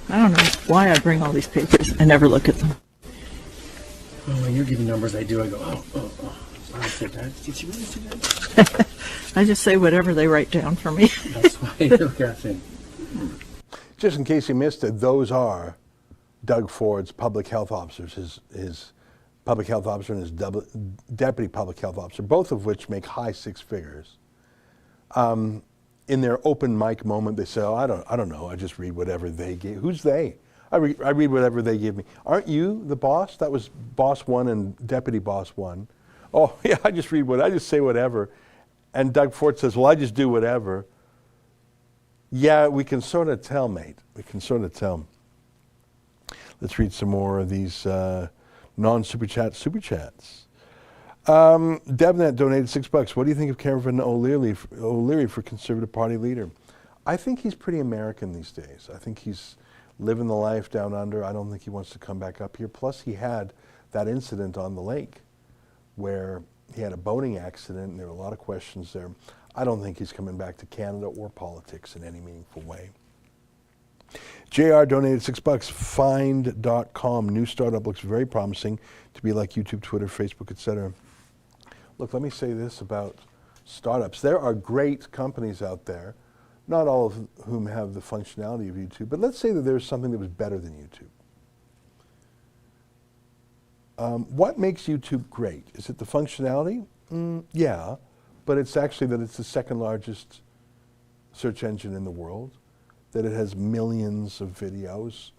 I don't know why I bring all these papers. I never look at them. Well, when you're giving numbers, I do. I go, oh. I said that. Did you really say that? I just say whatever they write down for me. That's why you're guessing. Just in case you missed it, those are Doug Ford's public health officers, his public health officer and his deputy public health officer, both of which make high six figures. In their open mic moment, they say, "Oh, I don't know. I just read whatever they give." Who's they? I read whatever they give me. Aren't you the boss? That was boss one and deputy boss one. Oh yeah, I just say whatever. And Doug Ford says, "Well, I just do whatever." Yeah, we can sort of tell, mate. We can sort of tell. Let's read some more of these non-super chats. Devnet donated $6. What do you think of Kevin O'Leary for Conservative Party leader? I think he's pretty American these days. I think he's living the life down under. I don't think he wants to come back up here. Plus, he had that incident on the lake where he had a boating accident, and there were a lot of questions there. I don't think he's coming back to Canada or politics in any meaningful way. JR donated $6. Find.com. New startup looks very promising to be like YouTube, Twitter, Facebook, etc. Look, let me say this about startups. There are great companies out there, not all of whom have the functionality of YouTube, but let's say that there's something that was better than YouTube. What makes YouTube great? Is it the functionality? Yeah, but it's actually that it's the second largest search engine in the world, that it has millions of videos,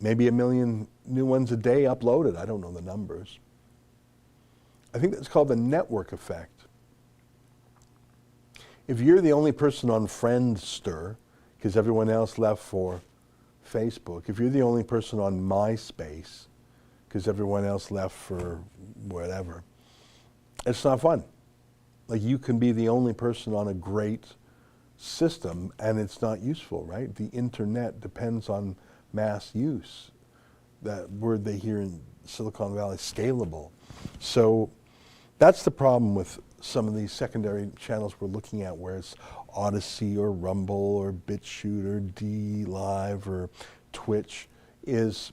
maybe 1 million new ones a day uploaded. I don't know the numbers. I think that's called the network effect. If you're the only person on Friendster, because everyone else left for Facebook, if you're the only person on MySpace, because everyone else left for whatever, it's not fun. Like, you can be the only person on a great system and it's not useful, right? The internet depends on mass use. That word they hear in Silicon Valley, scalable. So that's the problem with some of these secondary channels we're looking at, where it's Odyssey or Rumble or BitChute or DLive or Twitch, is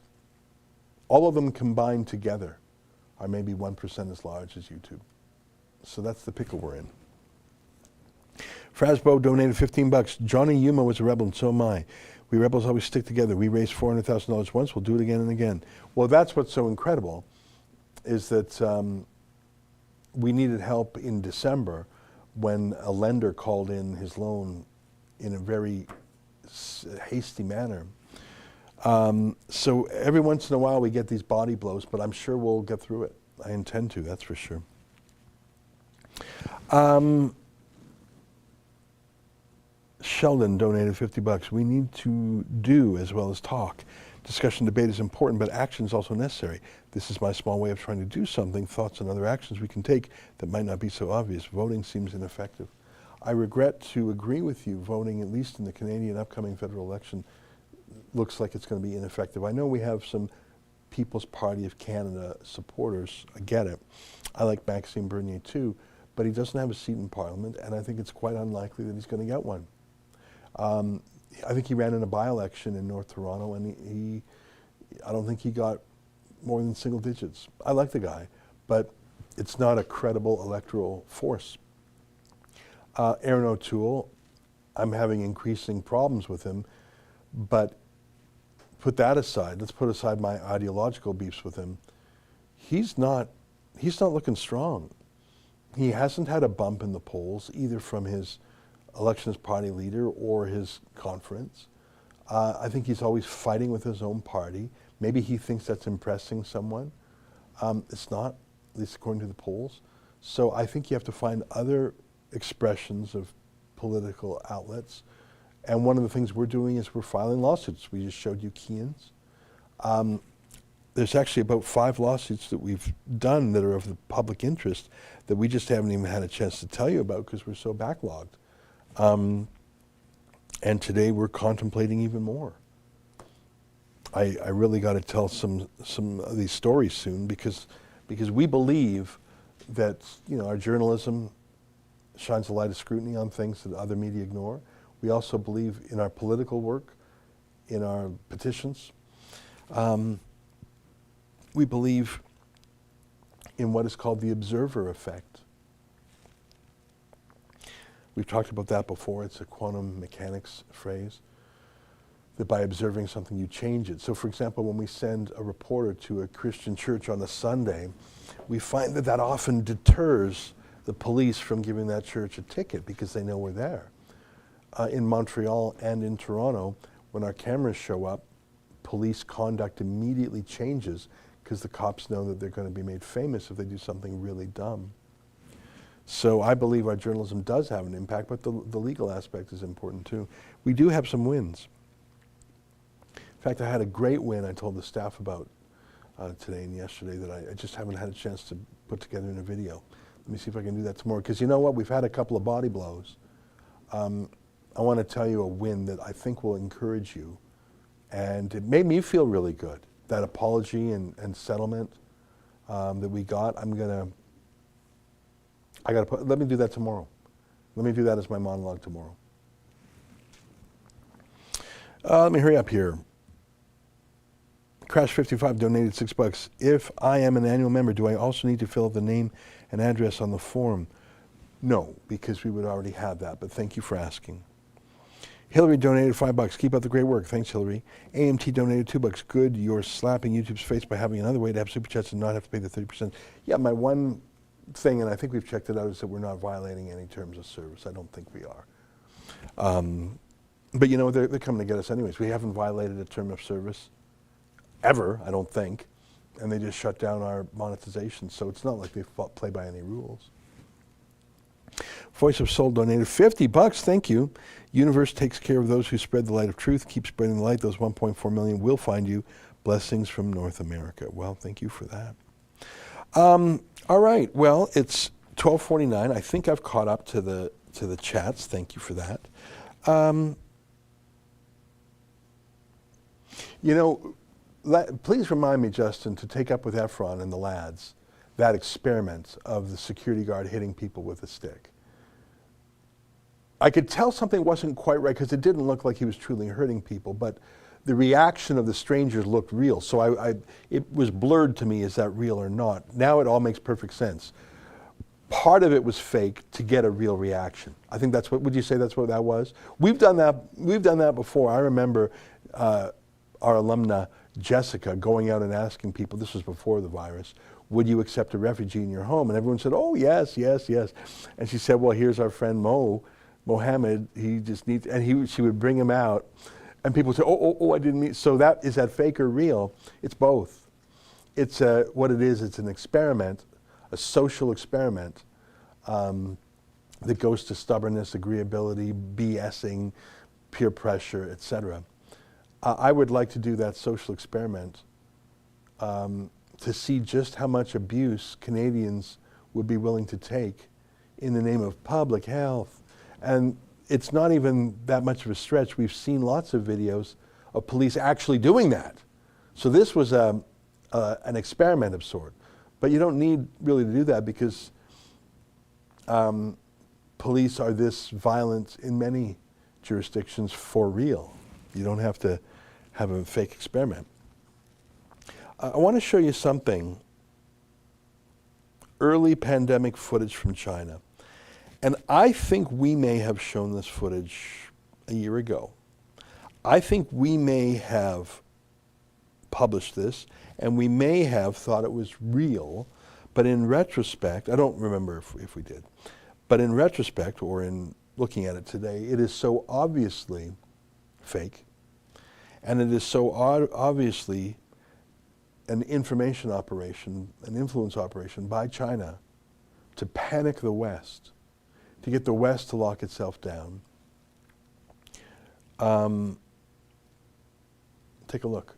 all of them combined together are maybe 1% as large as YouTube. So that's the pickle we're in. Frasbo donated $15. Johnny Yuma was a rebel, and so am I. We rebels always stick together. We raised $400,000 once. We'll do it again and again. Well, that's what's so incredible, is that we needed help in December when a lender called in his loan in a very hasty manner. So every once in a while we get these body blows, but I'm sure we'll get through it. I intend to, that's for sure. Sheldon donated $50. We need to do as well as talk. Discussion, debate is important, but action is also necessary. This is my small way of trying to do something, thoughts and other actions we can take that might not be so obvious. Voting seems ineffective. I regret to agree with you. Voting, at least in the Canadian upcoming federal election, looks like it's going to be ineffective. I know we have some People's Party of Canada supporters. I get it. I like Maxime Bernier too, but he doesn't have a seat in Parliament, and I think it's quite unlikely that he's going to get one. I think he ran in a by-election in North Toronto, and I don't think he got more than single digits. I like the guy, but it's not a credible electoral force. Aaron O'Toole, I'm having increasing problems with him, but put that aside. Let's put aside my ideological beefs with him. He's not looking strong. He hasn't had a bump in the polls, either from his elections party leader or his conference. I think he's always fighting with his own party. Maybe he thinks that's impressing someone. It's not, at least according to the polls. So I think you have to find other expressions of political outlets. And one of the things we're doing is we're filing lawsuits. We just showed you Kean's. There's actually about 5 lawsuits that we've done that are of the public interest that we just haven't even had a chance to tell you about because we're so backlogged. And today we're contemplating even more. I really got to tell some of these stories soon because we believe that our journalism shines a light of scrutiny on things that other media ignore. We also believe in our political work, in our petitions. We believe in what is called the observer effect. We've talked about that before. It's a quantum mechanics phrase, that by observing something you change it. So for example, when we send a reporter to a Christian church on a Sunday, we find that often deters the police from giving that church a ticket because they know we're there. In Montreal and in Toronto, when our cameras show up, police conduct immediately changes because the cops know that they're going to be made famous if they do something really dumb. So I believe our journalism does have an impact, but the legal aspect is important too. We do have some wins. In fact, I had a great win I told the staff about today and yesterday that I just haven't had a chance to put together in a video. Let me see if I can do that tomorrow, because you know what? We've had a couple of body blows. I want to tell you a win that I think will encourage you, and it made me feel really good. That apology and settlement that we got, let me do that tomorrow. Let me do that as my monologue tomorrow. Let me hurry up here. Crash55 donated $6. If I am an annual member, do I also need to fill out the name and address on the form? No, because we would already have that, but thank you for asking. Hillary donated $5. Keep up the great work. Thanks, Hillary. AMT donated $2. Good. You're slapping YouTube's face by having another way to have super chats and not have to pay the 30%. Yeah, my one thing, and I think we've checked it out, is that we're not violating any terms of service. I don't think we are. But you know, they're coming to get us anyways. We haven't violated a term of service ever, I don't think. And they just shut down our monetization. So it's not like they play by any rules. Voice of Soul donated $50. Thank you. Universe takes care of those who spread the light of truth. Keep spreading the light. Those 1.4 million will find you. Blessings from North America. Well, thank you for that. All right. Well, it's 12:49. I think I've caught up to the chats. Thank you for that. You know, please remind me, Justin, to take up with Efron and the lads that experiment of the security guard hitting people with a stick. I could tell something wasn't quite right because it didn't look like he was truly hurting people, but the reaction of the strangers looked real. So it was blurred to me, is that real or not? Now it all makes perfect sense. Part of it was fake to get a real reaction. I think that's what, would you say that's what that was? We've done that before. I remember our alumna, Jessica, going out and asking people, this was before the virus, would you accept a refugee in your home? And everyone said, oh, yes, yes, yes. And she said, well, here's our friend Mohammed, he just needs, and she would bring him out. And people say, I didn't mean, so is that fake or real? It's both. It's what it is, it's an experiment, a social experiment that goes to stubbornness, agreeability, BSing, peer pressure, etc. I would like to do that social experiment to see just how much abuse Canadians would be willing to take in the name of public health. And it's not even that much of a stretch. We've seen lots of videos of police actually doing that. So this was an experiment of sort. But you don't need really to do that because police are this violent in many jurisdictions for real. You don't have to have a fake experiment. I want to show you something, early pandemic footage from China. And I think we may have shown this footage a year ago. I think we may have published this, and we may have thought it was real, but in retrospect, I don't remember if we did, but in retrospect, or in looking at it today, it is so obviously fake, and it is so obviously an information operation, an influence operation by China to panic the West, to get the West to lock itself down. Take a look.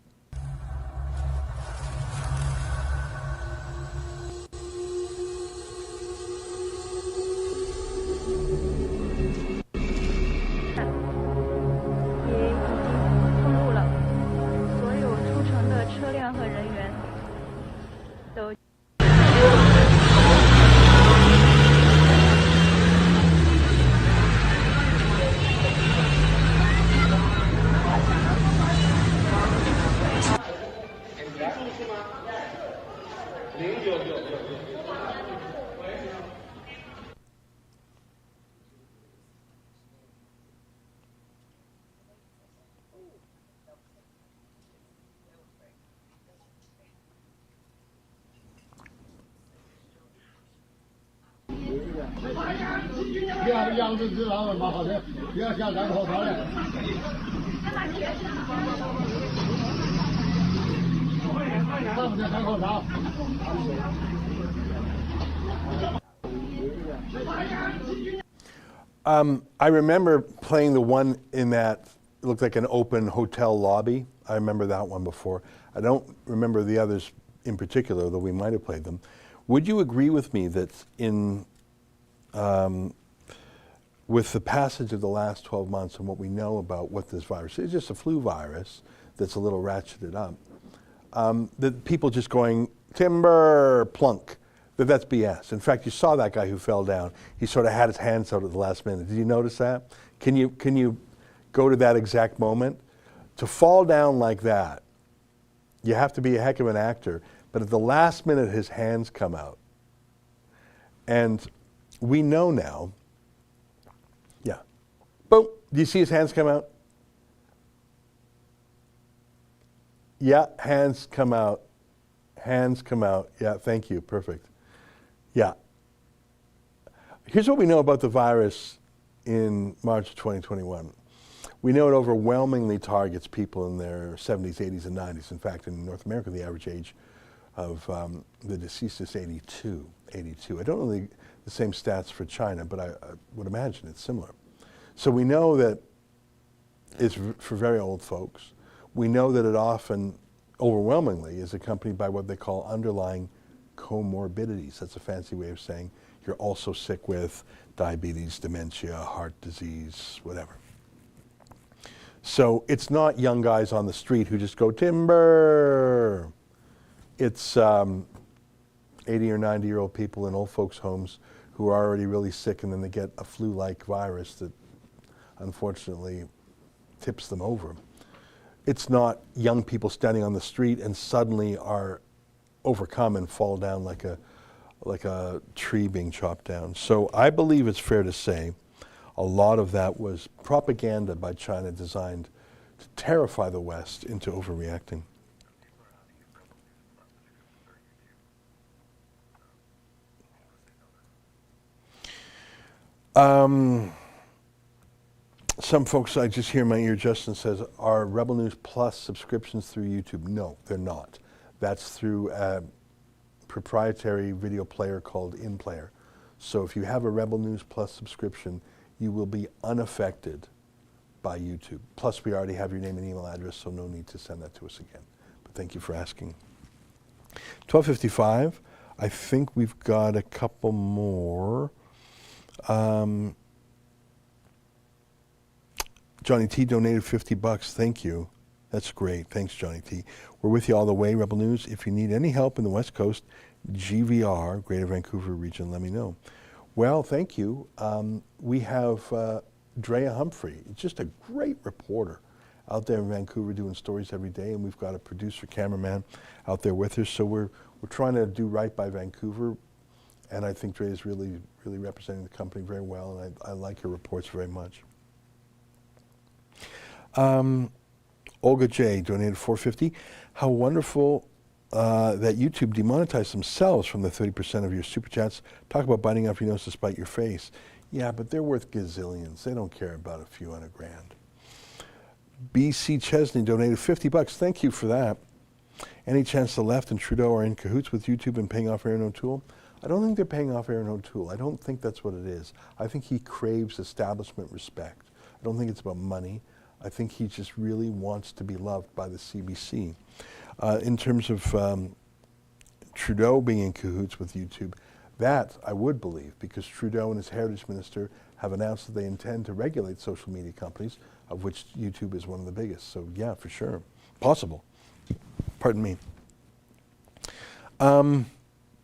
I remember playing the one in that, it looked like an open hotel lobby. I remember that one before. I don't remember the others in particular, though we might have played them. Would you agree with me that with the passage of the last 12 months and what we know about what this virus is, just a flu virus that's a little ratcheted up, that people just going, timber, plunk, that's BS. In fact, you saw that guy who fell down. He sort of had his hands out at the last minute. Did you notice that? Can you go to that exact moment? To fall down like that, you have to be a heck of an actor, but at the last minute his hands come out. And we know now, yeah, boom, do you see his hands come out? Yeah, hands come out. Hands come out. Yeah, thank you, perfect. Yeah. Here's what we know about the virus in March of 2021. We know it overwhelmingly targets people in their 70s, 80s, and 90s. In fact, in North America, the average age of the deceased is 82. I don't know the same stats for China, but I would imagine it's similar. So we know that it's for very old folks. We know that it often, overwhelmingly, is accompanied by what they call underlying comorbidities. That's a fancy way of saying you're also sick with diabetes, dementia, heart disease, whatever. So it's not young guys on the street who just go, timber. It's 80 or 90-year-old people in old folks' homes who are already really sick, and then they get a flu-like virus that unfortunately tips them over. It's not young people standing on the street and suddenly are overcome and fall down like a tree being chopped down. So I believe it's fair to say a lot of that was propaganda by China designed to terrify the West into overreacting. Some folks, I just hear in my ear, Justin says, are Rebel News Plus subscriptions through YouTube? No, they're not. That's through a proprietary video player called InPlayer. So if you have a Rebel News Plus subscription, you will be unaffected by YouTube. Plus, we already have your name and email address, so no need to send that to us again. But thank you for asking. 12:55. I think we've got a couple more. Johnny T donated $50. Thank you. That's great. Thanks, Johnny T. We're with you all the way, Rebel News. If you need any help in the West Coast, GVR, Greater Vancouver Region, let me know. Well, thank you. We have Drea Humphrey, just a great reporter out there in Vancouver doing stories every day, and we've got a producer, cameraman out there with her. So we're trying to do right by Vancouver, and I think Drea is really representing the company very well, and I like her reports very much. Olga J donated $4.50. How wonderful that YouTube demonetized themselves from the 30% of your super chats. Talk about biting off your nose to spite your face. Yeah, but they're worth gazillions. They don't care about a few $100 grand. BC Chesney donated $50. Thank you for that. Any chance the left and Trudeau are in cahoots with YouTube and paying off Aaron O'Toole? I don't think they're paying off Aaron O'Toole. I don't think that's what it is. I think he craves establishment respect. I don't think it's about money. I think he just really wants to be loved by the CBC. In terms of Trudeau being in cahoots with YouTube, that I would believe, because Trudeau and his heritage minister have announced that they intend to regulate social media companies, of which YouTube is one of the biggest. So yeah, for sure. Possible. Pardon me. Let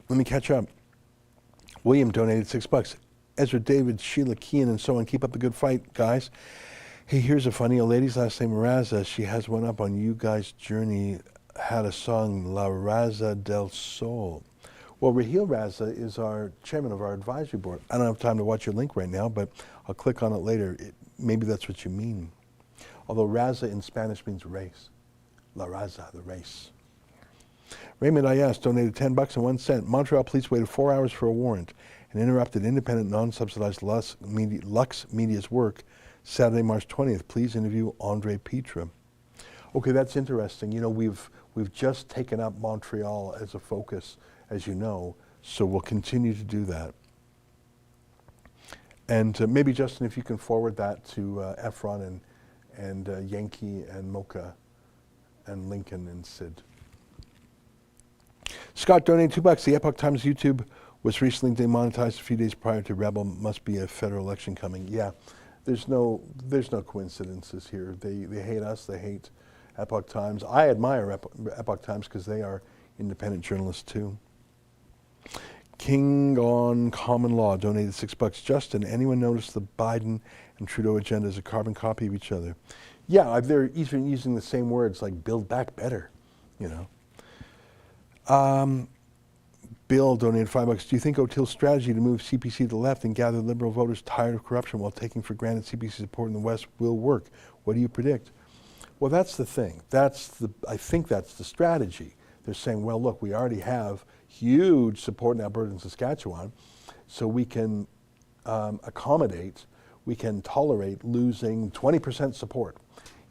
me catch up. William donated $6. Ezra, David, Sheila, Kean, and so on. Keep up the good fight, guys. Hey, here's a funny. A lady's last name Raza. She has one up on You Guys' Journey. Had a song, La Raza del Sol. Well, Raheel Raza is our chairman of our advisory board. I don't have time to watch your link right now, but I'll click on it later. Maybe that's what you mean. Although Raza in Spanish means race. La Raza, the race. Raymond Ayas donated $10.01. Montreal police waited 4 hours for a warrant and interrupted independent, non-subsidized Lux Media's work Saturday, March 20th. Please interview Andre Petra. Okay, that's interesting. You know, we've just taken up Montreal as a focus, as you know, so we'll continue to do that. And maybe, Justin, if you can forward that to Efron and Yankee and Mocha and Lincoln and Sid. Scott donated $2. The Epoch Times YouTube was recently demonetized a few days prior to Rebel. Must be a federal election coming. Yeah, there's no coincidences here. They hate us. They hate Epoch Times. I admire Epoch Times because they are independent journalists too. King on Common Law donated $6. Justin, anyone notice the Biden and Trudeau agenda is a carbon copy of each other? Yeah, they're even using the same words like build back better, you know. Bill donated $5. Do you think O'Toole's strategy to move CPC to the left and gather liberal voters tired of corruption while taking for granted CPC support in the West will work? What do you predict? Well, that's the thing. I think that's the strategy. They're saying, well, look, we already have huge support in Alberta and Saskatchewan, so we can accommodate, we can tolerate losing 20% support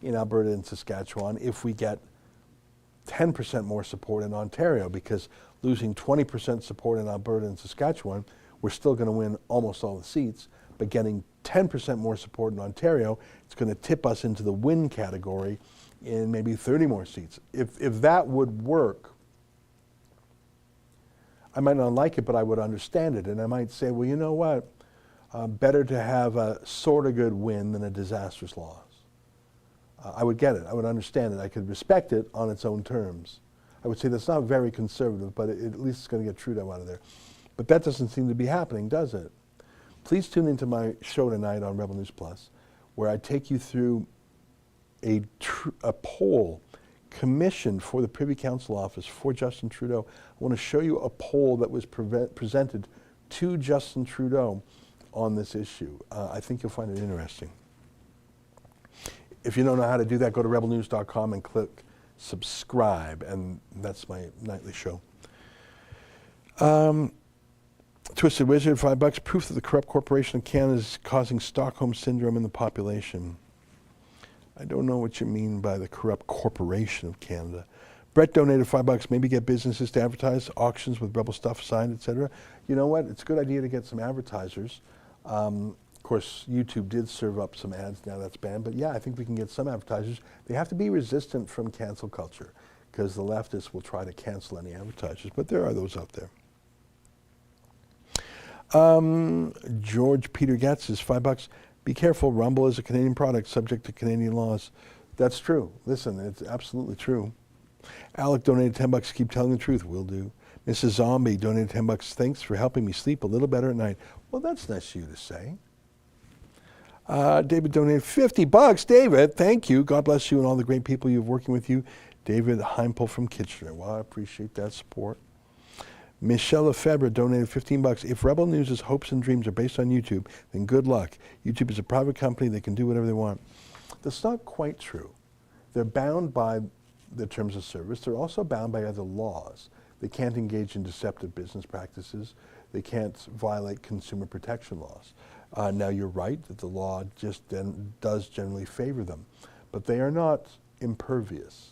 in Alberta and Saskatchewan if we get 10% more support in Ontario, because losing 20% support in Alberta and Saskatchewan, we're still going to win almost all the seats, but getting 10% more support in Ontario, it's going to tip us into the win category in maybe 30 more seats. If that would work, I might not like it, but I would understand it. And I might say, well, you know what? Better to have a sort of good win than a disastrous loss. I would get it. I would understand it. I could respect it on its own terms. I would say that's not very conservative, but at least it's going to get Trudeau out of there. But that doesn't seem to be happening, does it? Please tune into my show tonight on Rebel News Plus, where I take you through a poll commissioned for the Privy Council office for Justin Trudeau. I want to show you a poll that was presented to Justin Trudeau on this issue. I think you'll find it interesting. If you don't know how to do that, go to rebelnews.com and click subscribe, and that's my nightly show. Twisted Wizard, $5. Proof that the corrupt corporation of Canada is causing Stockholm Syndrome in the population. I don't know what you mean by the corrupt corporation of Canada. Brett donated $5. Maybe get businesses to advertise auctions with Rebel stuff signed, etc. You know what? It's a good idea to get some advertisers. Of course, YouTube did serve up some ads. Now that's banned. But yeah, I think we can get some advertisers. They have to be resistant from cancel culture because the leftists will try to cancel any advertisers. But there are those out there. George Peter Getz is $5. Be careful, Rumble is a Canadian product subject to Canadian laws. That's true. Listen, it's absolutely true. Alec donated $10. Keep telling the truth. Will do. Mrs. Zombie donated $10. Thanks for helping me sleep a little better at night. Well, that's nice of you to say. David donated $50. David, thank you. God bless you and all the great people you have working with you. David Heimpel from Kitchener. Well, I appreciate that support. Michelle Lefebvre donated $15. If Rebel News' hopes and dreams are based on YouTube, then good luck. YouTube is a private company. They can do whatever they want. That's not quite true. They're bound by the terms of service. They're also bound by other laws. They can't engage in deceptive business practices. They can't violate consumer protection laws. Now, you're right that the law just does generally favor them, but they are not impervious.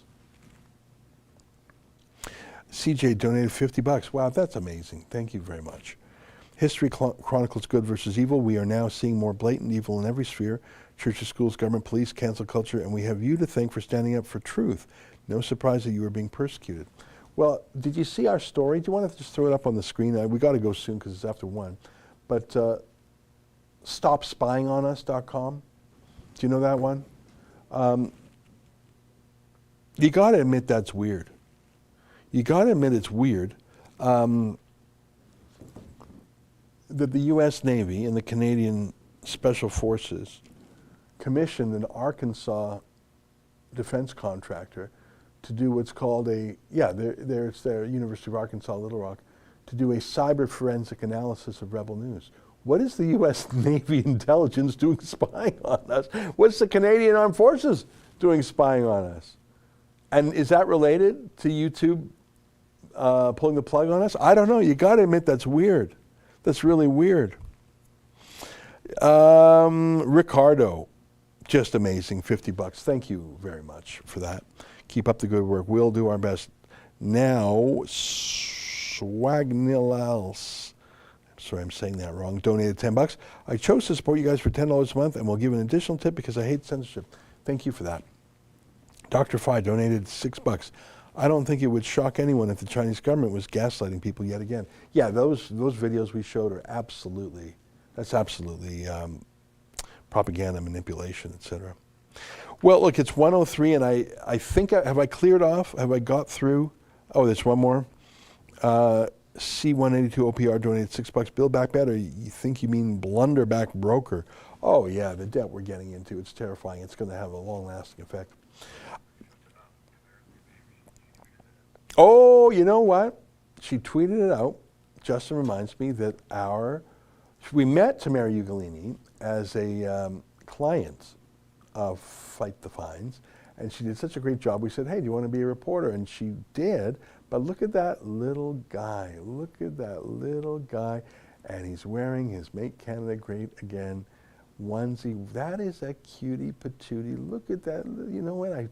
CJ donated $50. Wow, that's amazing. Thank you very much. History chronicles good versus evil. We are now seeing more blatant evil in every sphere. Churches, schools, government, police, cancel culture, and we have you to thank for standing up for truth. No surprise that you are being persecuted. Well, did you see our story? Do you want to just throw it up on the screen? We got to go soon because it's after 1. But stopspyingonus.com. Do you know that one? You got to admit that's weird. You got to admit it's weird that the U.S. Navy and the Canadian Special Forces commissioned an Arkansas defense contractor to do what's called it's their University of Arkansas, Little Rock, to do a cyber forensic analysis of Rebel News. What is the U.S. Navy intelligence doing spying on us? What's the Canadian Armed Forces doing spying on us? And is that related to YouTube pulling the plug on us? I don't know. You got to admit that's weird. That's really weird. Ricardo, just amazing, $50. Thank you very much for that. Keep up the good work. We'll do our best. Now, Swagnilals, sorry, I'm saying that wrong, donated $10. I chose to support you guys for $10 a month and will give an additional tip because I hate censorship. Thank you for that. Dr. Phi donated $6. I don't think it would shock anyone if the Chinese government was gaslighting people yet again. Yeah, those videos we showed are absolutely, propaganda, manipulation, etc. Well, look, it's 1:03, and I think, have I cleared off? Have I got through? Oh, there's one more. C182 OPR donated $6. Build Back Better. You think you mean Blunderback Broker? Oh yeah, the debt we're getting into. It's terrifying. It's going to have a long-lasting effect. Oh, you know what? She tweeted it out. Justin reminds me that we met Tamara Ugolini as a client of Fight the Fines, and she did such a great job. We said, hey, do you want to be a reporter? And she did, but look at that little guy. Look at that little guy, and he's wearing his Make Canada Great Again onesie. That is a cutie patootie. Look at that. You know what?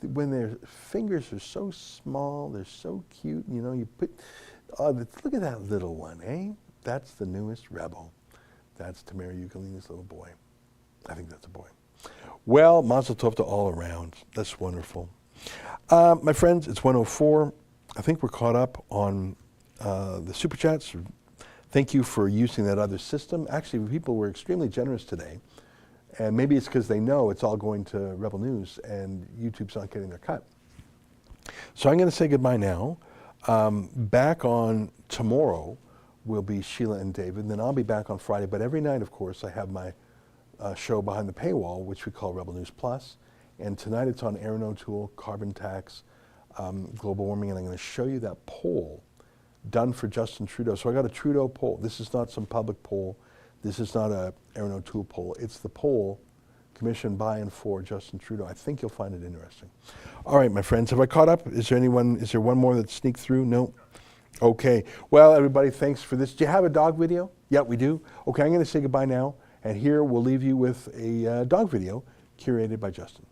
When their fingers are so small, they're so cute. You know, you put, look at that little one, eh? That's the newest rebel. That's Tamara Ugolini's little boy. I think that's a boy. Well, mazel tov to all around. That's wonderful. My friends, it's 1:04. I think we're caught up on the Super Chats. Thank you for using that other system. Actually, people were extremely generous today. And maybe it's because they know it's all going to Rebel News and YouTube's not getting their cut. So I'm going to say goodbye now. Back on tomorrow will be Sheila and David, and then I'll be back on Friday. But every night, of course, I have my show Behind the Paywall, which we call Rebel News Plus. And tonight it's on Aaron O'Toole, carbon tax, global warming, and I'm going to show you that poll done for Justin Trudeau. So I got a Trudeau poll. This is not some public poll. This is not a Aaron O'Toole poll. It's the poll commissioned by and for Justin Trudeau. I think you'll find it interesting. All right, my friends, have I caught up? Is there one more that sneaked through? No? Okay. Well, everybody, thanks for this. Do you have a dog video? Yeah, we do. Okay, I'm going to say goodbye now. And here we'll leave you with a dog video curated by Justin.